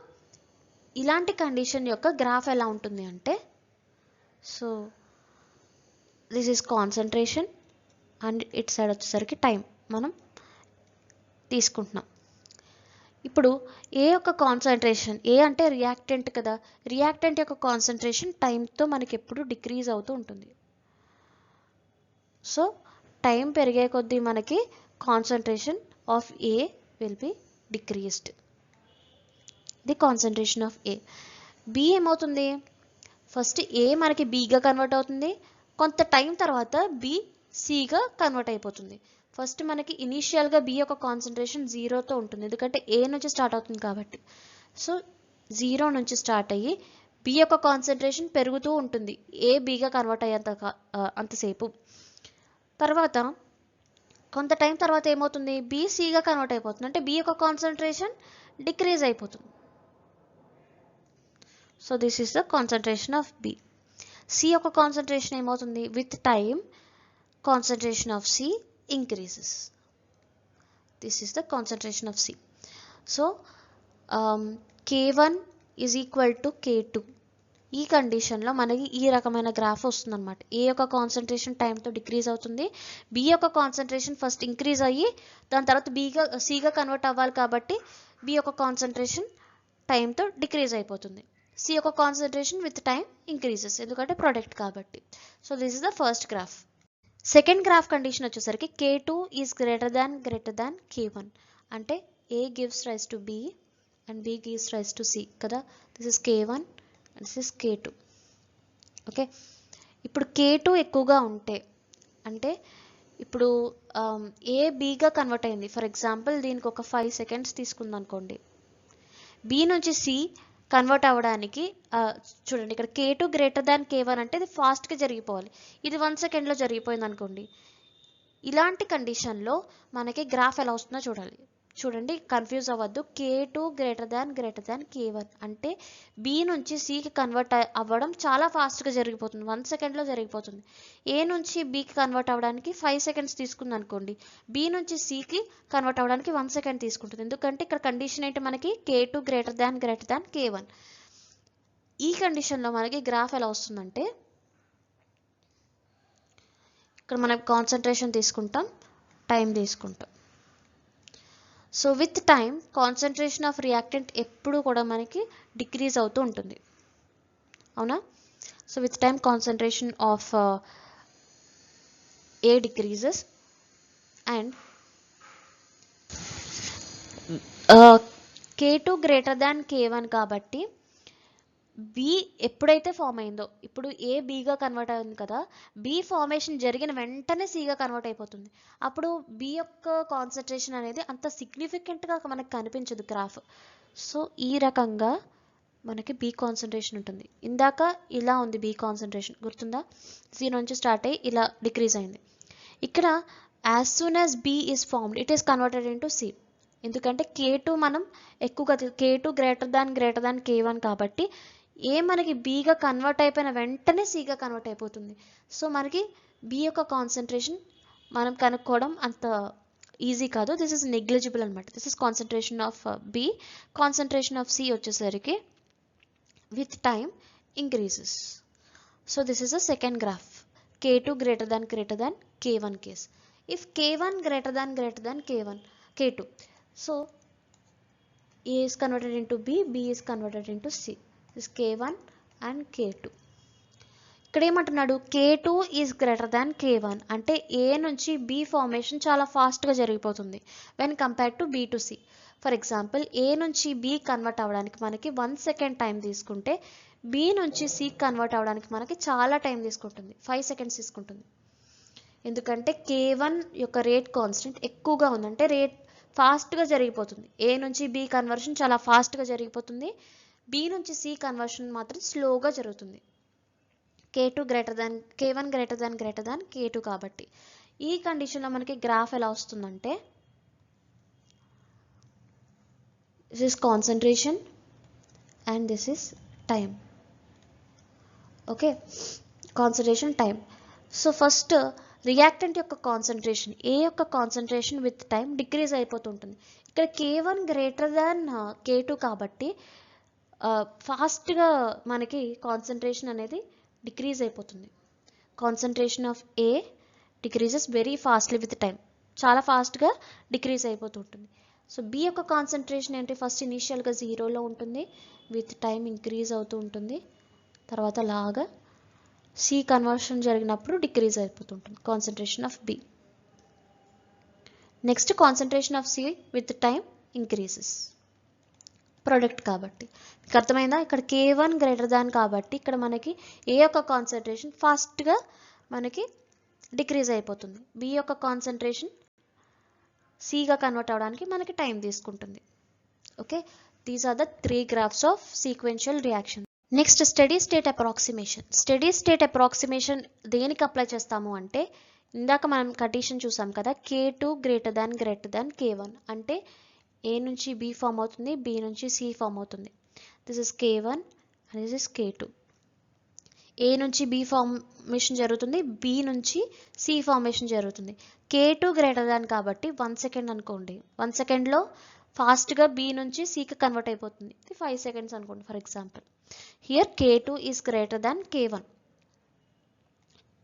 ఇలాంటి కండిషన్ యొక్క గ్రాఫ్ ఎలా ఉంటుంది అంటే, so this is concentration and it side వచ్చేసరికి టైం మనం తీసుకుంటున్నాం. ఇప్పుడు ఏ యొక్క కాన్సన్ట్రేషన్, ఏ అంటే రియాక్టెంట్ కదా, రియాక్టెంట్ యొక్క కాన్సన్ట్రేషన్ టైంతో మనకి ఎప్పుడు డిక్రీజ్ అవుతూ ఉంటుంది. సో టైం పెరిగే కొద్దీ మనకి concentration of A will be decreased. The concentration of A. B ఏమవుతుంది? ఫస్ట్ ఏ మనకి బిగా కన్వర్ట్ అవుతుంది, కొంత టైం తర్వాత బి సిగా కన్వర్ట్ అయిపోతుంది. ఫస్ట్ మనకి ఇనీషియల్గా బి యొక్క కాన్సన్ట్రేషన్ జీరోతో ఉంటుంది, ఎందుకంటే ఏ నుంచి స్టార్ట్ అవుతుంది కాబట్టి. సో జీరో నుంచి స్టార్ట్ అయ్యి బి యొక్క కాన్సన్ట్రేషన్ పెరుగుతూ ఉంటుంది ఏ బిగా కన్వర్ట్ అయ్యేంత అంతసేపు. తర్వాత కొంత టైం తర్వాత ఏమవుతుంది? బి సిగా కన్వర్ట్ అయిపోతుంది, అంటే బి యొక్క కాన్సన్ట్రేషన్ డిక్రీజ్ అయిపోతుంది. So this is the concentration of B. C యొక్క కాన్సన్ట్రేషన్ ఏమవుతుంది? With time concentration of C increases. This is the concentration of C. So K1 is equal to K2. ఈ కండిషన్లో మనకి ఈ రకమైన గ్రాఫ్ వస్తుంది అనమాట. ఏ యొక్క కాన్సన్ట్రేషన్ టైంతో డిక్రీజ్ అవుతుంది, బి యొక్క కాన్సన్ట్రేషన్ ఫస్ట్ ఇంక్రీజ్ అయ్యి దాని తర్వాత సిగా కన్వర్ట్ అవ్వాలి కాబట్టి బి యొక్క కాన్సన్ట్రేషన్ టైంతో డిక్రీజ్ అయిపోతుంది. సి యొక్క కాన్సన్ట్రేషన్ విత్ టైం ఇంక్రీజెస్, ఎందుకంటే ప్రొడక్ట్ కాబట్టి. So this is the first graph. Second graph condition వచ్చేసరికి K2 is greater than K1, అంటే A gives rise to B and B gives rise to C కదా. This is K1 and this is K2. Okay, ఇప్పుడు K2 ఎక్కువగా ఉంటే, అంటే ఇప్పుడు ఏ Bగా convert అయింది. For example దీనికి ఒక 5 సెకండ్స్ తీసుకుందాం అనుకోండి. B నుంచి C కన్వర్ట్ అవ్వడానికి చూడండి ఇక్కడ K2 గ్రేటర్ దాన్ K1 అంటే ఇది ఫాస్ట్గా జరిగిపోవాలి. ఇది 1 సెకండ్లో జరిగిపోయింది అనుకోండి. ఇలాంటి కండిషన్లో మనకి గ్రాఫ్ ఎలా వస్తుందో చూడాలి. చూడండి, కన్ఫ్యూజ్ అవ్వద్దు. K2 గ్రేటర్ దాన్ K1 అంటే B నుంచి Cకి కన్వర్ట్ అవ్వడం చాలా ఫాస్ట్గా జరిగిపోతుంది, 1 సెకండ్లో జరిగిపోతుంది. A నుంచి Bకి కన్వర్ట్ అవ్వడానికి 5 సెకండ్స్ తీసుకుంది అనుకోండి, B నుంచి Cకి కన్వర్ట్ అవ్వడానికి 1 సెకండ్ తీసుకుంటుంది. ఎందుకంటే ఇక్కడ కండిషన్ ఏంటి, మనకి K2 గ్రేటర్ దాన్ K1. ఈ కండిషన్లో మనకి గ్రాఫ్ ఎలా వస్తుందంటే, ఇక్కడ మనం కాన్సన్ట్రేషన్ తీసుకుంటాం, టైం తీసుకుంటాం. So with time concentration of reactant ఎప్పుడు కూడా మనకి డిక్రీజ్ అవుతూ ఉంటుంది, అవునా? So with time concentration of A decreases and K2 greater than K1 కాబట్టి B ఎప్పుడైతే ఫామ్ అయిందో, ఇప్పుడు A Bగా కన్వర్ట్ అయింది కదా, B ఫార్మేషన్ జరిగిన వెంటనే Cగా కన్వర్ట్ అయిపోతుంది. అప్పుడు B యొక్క కాన్సన్ట్రేషన్ అనేది అంత సిగ్నిఫికెంట్గా మనకు కనిపించదు గ్రాఫ్. సో ఈ రకంగా మనకి B కాన్సన్ట్రేషన్ ఉంటుంది. ఇందాక ఇలా ఉంది B కాన్సన్ట్రేషన్, గుర్తుందా? C నుంచి స్టార్ట్ అయ్యి ఇలా డిక్రీజ్ అయింది. ఇక్కడ as soon as B is formed it is converted into C. ఎందుకంటే K2 మనం ఎక్కువగా K2 గ్రేటర్ దాన్ K1 కాబట్టి ఏ మనకి Bగా కన్వర్ట్ అయిపోయిన వెంటనే Cగా కన్వర్ట్ అయిపోతుంది. సో మనకి B యొక్క కాన్సన్ట్రేషన్ మనం కనుక్కోవడం అంత ఈజీ కాదు, దిస్ ఇస్ నెగ్లిజిబుల్ అనమాట. This is concentration of B. Concentration of C వచ్చేసరికి with time increases. So this is a second graph, K2 greater than K1 case. If K1 greater than K2, so A is converted into B, B is converted into C. This is K1 and K2. ఇక్కడ ఏమంటున్నాడు, K2 is greater than K1 అంటే A నుంచి B formation చాలా ఫాస్ట్గా జరిగిపోతుంది when compare to B to C. For example A నుంచి B convert అవ్వడానికి మనకి 1 సెకండ్ టైం తీసుకుంటే B నుంచి C కన్వర్ట్ అవ్వడానికి మనకి చాలా టైం తీసుకుంటుంది, 5 సెకండ్స్ తీసుకుంటుంది. ఎందుకంటే K1 యొక్క రేట్ కాన్స్టెంట్ ఎక్కువగా ఉంది, అంటే రేట్ ఫాస్ట్గా జరిగిపోతుంది. A నుంచి B కన్వర్షన్ చాలా ఫాస్ట్గా జరిగిపోతుంది, B నుంచి C కన్వర్షన్ మాత్రం స్లోగా జరుగుతుంది. K1 గ్రేటర్ దాన్ K2 కాబట్టి ఈ కండిషన్లో మనకి గ్రాఫ్ ఎలా వస్తుందంటే, this is concentration and this is time. Okay, concentration, time. So first reactant యొక్క కాన్సన్ట్రేషన్, ఏ యొక్క కాన్సన్ట్రేషన్ విత్ టైం డిక్రీజ్ అయిపోతుంటుంది. ఇక్కడ K1 గ్రేటర్ దాన్ K2 కాబట్టి ఫాస్ట్గా మనకి కాన్సన్ట్రేషన్ అనేది డిక్రీజ్ అయిపోతుంది. Concentration of A decreases very fastly with time, చాలా ఫాస్ట్గా డిక్రీజ్ అయిపోతుంటుంది. సో B యొక్క కాన్సన్ట్రేషన్ ఏంటి, ఫస్ట్ ఇనీషియల్గా 0లో ఉంటుంది, విత్ టైం ఇంక్రీజ్ అవుతూ ఉంటుంది, తర్వాత లాగా C కన్వర్షన్ జరిగినప్పుడు డిక్రీజ్ అయిపోతుంటుంది concentration of B. Next concentration of C with time increases, product కాబట్టి. మీకు అర్థమైందా? ఇక్కడ K1 గ్రేటర్ దాన్ కాబట్టి ఇక్కడ మనకి A యొక్క కాన్సన్ట్రేషన్ ఫాస్ట్గా మనకి డిక్రీజ్ అయిపోతుంది, B యొక్క కాన్సన్ట్రేషన్ Cగా కన్వర్ట్ అవడానికి మనకి టైం తీసుకుంటుంది. Okay, these are the 3 graphs of sequential reaction. Next steady state approximation. Steady state approximation దేనికి అప్లై చేస్తాము అంటే, ఇందాక మనం కండిషన్ చూసాం కదా, K2 గ్రేటర్ దాన్ K1 అంటే A నుంచి B ఫామ్ అవుతుంది, B నుంచి C ఫామ్ అవుతుంది. This is K1 and this is K2. A నుంచి B ఫార్మేషన్ జరుగుతుంది, B నుంచి C ఫార్మేషన్ జరుగుతుంది. K2 గ్రేటర్ దాన్ కాబట్టి 1 సెకండ్ అనుకోండి, 1 సెకండ్లో ఫాస్ట్గా B నుంచి Cకి కన్వర్ట్ అయిపోతుంది, ఇది 5 సెకండ్స్ అనుకోండి for example. Here K2 is greater than K1,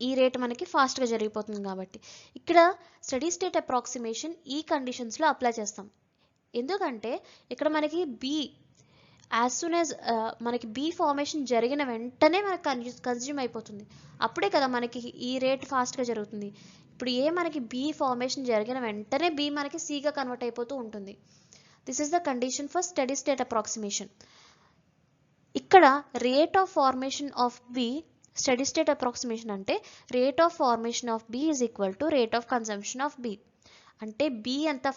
ఈ రేట్ మనకి ఫాస్ట్గా జరిగిపోతుంది కాబట్టి ఇక్కడ స్టడీ స్టేట్ అప్రాక్సిమేషన్ ఈ కండిషన్స్లో అప్లై చేస్తాం. ఎందుకంటే ఇక్కడ మనకి B యాజ్ సూన్ యాజ్ మనకి B ఫార్మేషన్ జరిగిన వెంటనే మనకి కన్జ్యూమ్ అయిపోతుంది, అప్పుడే కదా మనకి ఈ రేట్ ఫాస్ట్గా జరుగుతుంది. ఇప్పుడు మనకి B ఫార్మేషన్ జరిగిన వెంటనే B మనకి Cగా కన్వర్ట్ అయిపోతూ ఉంటుంది. This is the condition for steady state approximation. ఇక్కడ rate of formation of B, steady state approximation అంటే rate of formation of B is equal to rate of consumption of B. అంటే B ఎంత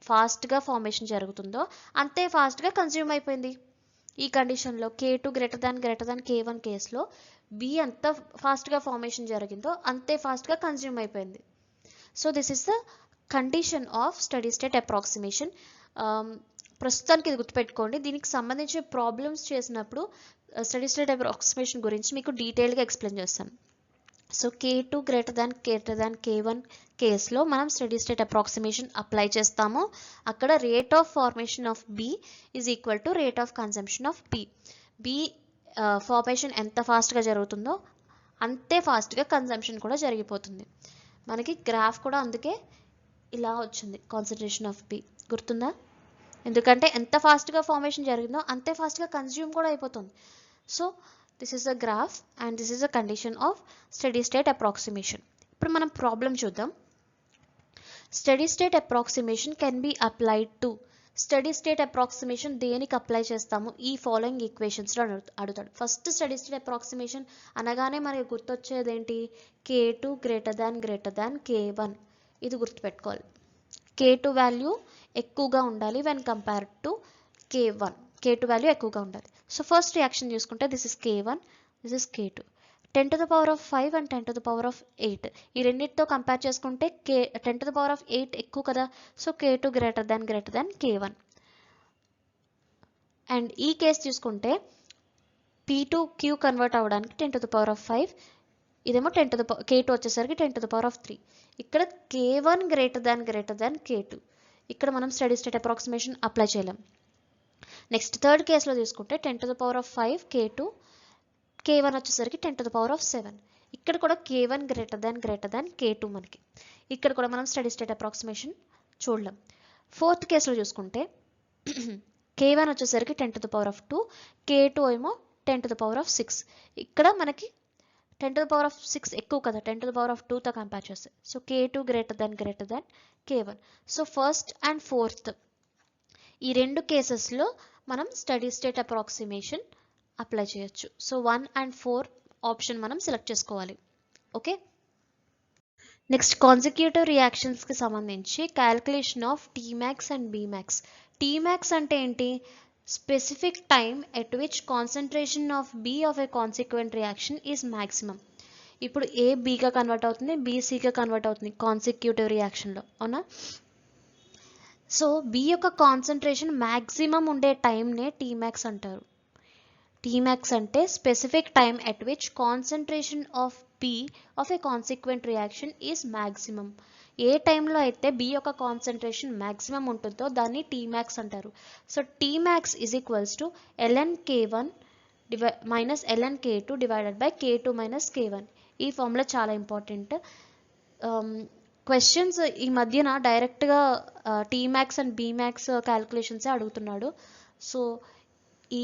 ఫాస్ట్గా formation జరుగుతుందో అంతే ఫాస్ట్గా consume అయిపోయింది. ఈ కండిషన్లో K2 గ్రేటర్ దాన్ K1 కేసులో B ఎంత ఫాస్ట్గా ఫార్మేషన్ జరిగిందో అంతే ఫాస్ట్గా కన్జ్యూమ్ అయిపోయింది. So this is the condition of study state approximation. ప్రస్తుతానికి ఇది గుర్తుపెట్టుకోండి. దీనికి సంబంధించిన ప్రాబ్లమ్స్ చేసినప్పుడు స్టడీ స్టేట్ అప్రాక్సిమేషన్ గురించి మీకు డీటెయిల్గా ఎక్స్ప్లెయిన్ చేస్తాను. So K2 greater than K1 కేసులో మనం స్టడీ స్టేట్ అప్రాక్సిమేషన్ అప్లై చేస్తాము. అక్కడ rate of formation of B is equal to rate of consumption of B formation ఎంత ఫాస్ట్గా జరుగుతుందో అంతే ఫాస్ట్గా కన్జంప్షన్ కూడా జరిగిపోతుంది. మనకి గ్రాఫ్ కూడా అందుకే ఇలా వచ్చింది, కాన్సన్ట్రేషన్ ఆఫ్ B. గుర్తుందా? ఎందుకంటే ఎంత ఫాస్ట్గా ఫార్మేషన్ జరిగిందో అంతే ఫాస్ట్గా కన్జ్యూమ్ కూడా అయిపోతుంది. So this is a graph and this is a condition of steady state approximation. ఇప్పుడు మనం ప్రాబ్లం చూద్దాం. Steady state approximation can be applied to. Study state approximation దేనికి అప్లై చేస్తాము? ఈ ఫాలోయింగ్ ఈక్వేషన్స్లో అడుగుతాడు. ఫస్ట్ స్టడీ స్టేట్ అప్రాక్సిమేషన్ అనగానే మనకి గుర్తొచ్చేది ఏంటి? K2 greater than K1. ఇది గుర్తుపెట్టుకోవాలి. K2 వాల్యూ ఎక్కువగా ఉండాలి when compared to K1. K2 value ఎక్కువగా ఉండాలి. సో ఫస్ట్ రియాక్షన్ చూసుకుంటే this is K1, this is K2. 10⁵ and 10⁸. ఈ రెండింటితో కంపేర్ చేసుకుంటే 10⁸ ఎక్కువ కదా. So K2 greater than K1. And ఈ కేసు చూసుకుంటే P2 Q కన్వర్ట్ అవ్వడానికి 10⁵. ఇదేమో K2 వచ్చేసరికి 10⁵. ఇక్కడ K1 గ్రేటర్ దాన్ K2. ఇక్కడ మనం స్టడీ స్టేట్ అప్రాక్సిమేషన్ అప్లై చేయలేం. నెక్స్ట్ థర్డ్ కేసులో తీసుకుంటే 10⁵ K2, K1 వచ్చేసరికి 10⁷. ఇక్కడ కూడా K1 గ్రేటర్ దాన్ K2 మనకి. ఇక్కడ కూడా మనం స్టడీ స్టేట్ అప్రాక్సిమేషన్ చూడలేం. ఫోర్త్ కేసులో చూసుకుంటే K1 వచ్చేసరికి 10⁵, K2 ఏమో 10⁶. ఇక్కడ మనకి 10⁶ ఎక్కువ కదా 10⁵తో కంపేర్ చేస్తే. So K2 greater than K1. So first and fourth ఈ రెండు కేసెస్లో మనం స్టడీ స్టేట్ అప్రాక్సిమేషన్ అప్లై చేయొచ్చు. సో 1 and 4 ఆప్షన్ మనం సెలెక్ట్ చేసుకోవాలి. ఓకే, నెక్స్ట్ కాన్సిక్యూటివ్ రియాక్షన్స్కి సంబంధించి calculation of Tmax and Bmax. Tmax అంటే ఏంటి? Specific time at which concentration of B of a consequent reaction is maximum. ఇప్పుడు A Bగా convert అవుతుంది, B Cగా కన్వర్ట్ అవుతుంది కాన్సిక్యూటివ్ రియాక్షన్లో, అవునా? సో B యొక్క కాన్సన్ట్రేషన్ మ్యాక్సిమం ఉండే టైంనే Tmax అంటారు. Tmax అంటే specific time at which concentration of B of a consequent reaction is maximum. ఏ టైంలో అయితే B యొక్క కాన్సన్ట్రేషన్ మ్యాక్సిమం ఉంటుందో దాన్ని Tmax అంటారు. So Tmax is equals to ln K1 minus ln K2 divided by K2 minus K1. ఈ formula చాలా important. Questions ఈ మధ్యన డైరెక్ట్గా Tmax అండ్ Bmax క్యాల్కులేషన్సే అడుగుతున్నాడు. సో ఈ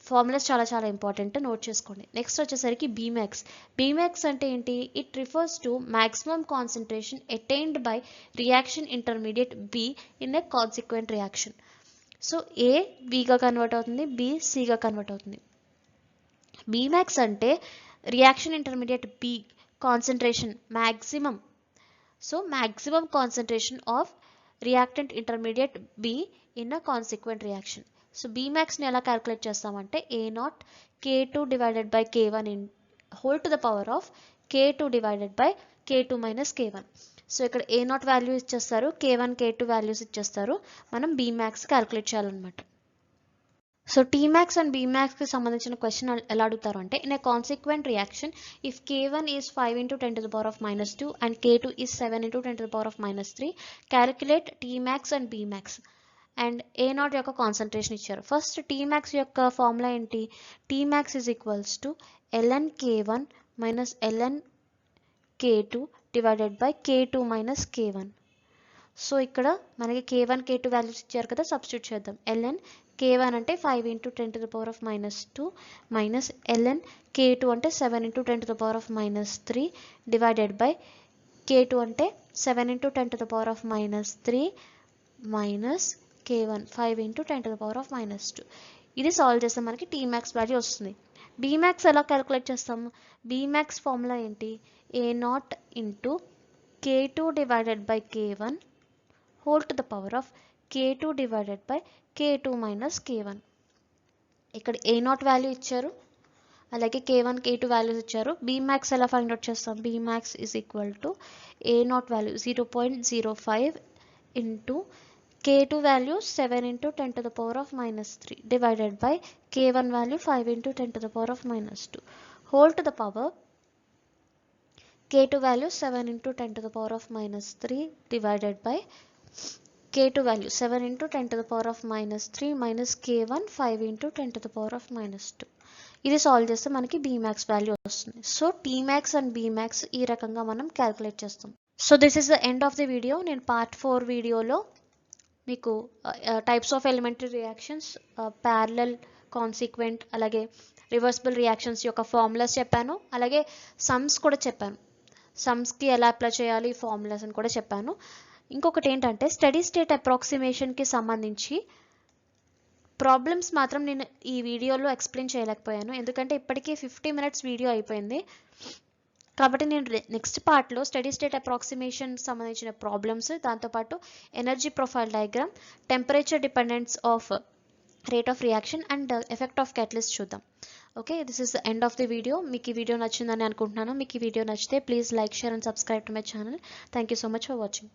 ఫార్ములాస్ చాలా ఇంపార్టెంట్, నోట్ చేసుకోండి. నెక్స్ట్ వచ్చేసరికి Bmax అంటే ఏంటి? It refers to maximum concentration attained by reaction intermediate B in a consequent reaction. So A Bగా కన్వర్ట్ అవుతుంది, B Cగా కన్వర్ట్ అవుతుంది. Bmax అంటే reaction intermediate B concentration maximum. So maximum concentration of reactant intermediate B in a consequent reaction. So Bmaxని ఎలా calculate చేస్తామంటే A0 K2 divided by K1 in whole to the power of K2 divided by K2 minus K1. So ఇక్కడ A0 value ఇచ్చేస్తారు, K1 K2 values ఇచ్చేస్తారు. మనం Bmax calculate చేయాలన్నమాట. So Tmax and Bmaxకి సంబంధించిన question ఎలా అడుగుతారు అంటే, in a consequent reaction if K1 is 5 × 10⁻⁻2 and K2 is 7 × 10⁻⁻3 calculate Tmax and Bmax. And A0 యొక్క కాన్సన్ట్రేషన్ ఇచ్చారు. ఫస్ట్ Tmax యొక్క ఫార్ములా ఏంటి? Tmax is equals to ln K1 minus ln K2 divided by K2 minus K1. So ఇక్కడ మనకి K1 K2 values ఇచ్చారు కదా, substitute చేద్దాం. ln K1 అంటే 5 × 10⁻⁻2 మైనస్ ln K2 అంటే 7 × 10⁻⁻3 డివైడెడ్ బై K2 అంటే 7 × 10⁻⁻3 మైనస్ K1 5 × 10⁻⁻2. ఇది సాల్వ్ చేస్తే మనకి Tmax వాల్యూ వస్తుంది. Bmax ఎలా క్యాలిక్యులేట్ చేస్తాము? Bmax ఫార్ములా ఏంటి? A0 into K2 divided by K1 whole to the power of K2 divided by K2 minus K1. ఇక్కడ A0 వాల్యూ ఇచ్చారు, అలాగే K1 K2 వాల్యూస్ ఇచ్చారు. Bmax ఎలా ఫైండ్ అవుట్ చేస్తాం? Bmax is equal to A0 value 0.05 into K2 value 7 into 10 to the power of minus 3 divided by K1 value 5 into 10 to the power of minus 2 whole to the power K2 value 7 into 10 to the power of minus 3 divided by K2 value 7 into 10 to the power of minus 3 minus K1 5 into 10 to the power of minus 2. ఇది solve చేస్తే మనకి Bmax value వస్తుంది. So Tmax and Bmax ఈ రకంగా మనం calculate చేస్తాం. So this is the end of the video. నేను part 4 వీడియోలో మీకు types of elementary reactions, parallel, consequent, అలాగే రివర్సిబుల్ రియాక్షన్స్ యొక్క ఫార్ములాస్ చెప్పాను. అలాగే సమ్స్ కూడా చెప్పాను. సమ్స్కి ఎలా అప్లై చేయాలి, ఫార్ములాస్ అని కూడా చెప్పాను. ఇంకొకటి ఏంటంటే స్టడీ స్టేట్ అప్రాక్సిమేషన్కి సంబంధించి ప్రాబ్లమ్స్ మాత్రం నేను ఈ వీడియోలో ఎక్స్ప్లెయిన్ చేయలేకపోయాను, ఎందుకంటే ఇప్పటికీ 50 minutes వీడియో అయిపోయింది. కాబట్టి నేను నెక్స్ట్ పార్ట్లో స్టడీ స్టేట్ అప్రాక్సిమేషన్ సంబంధించిన ప్రాబ్లమ్స్, దాంతోపాటు energy profile diagram, temperature dependence of rate of reaction and effect of catalyst చూద్దాం. Okay, this is the end of the video. మీకు ఈ వీడియో నచ్చిందని అనుకుంటున్నాను. మీకు ఈ వీడియో నచ్చితే please like, share and subscribe to my channel. Thank you so much for watching.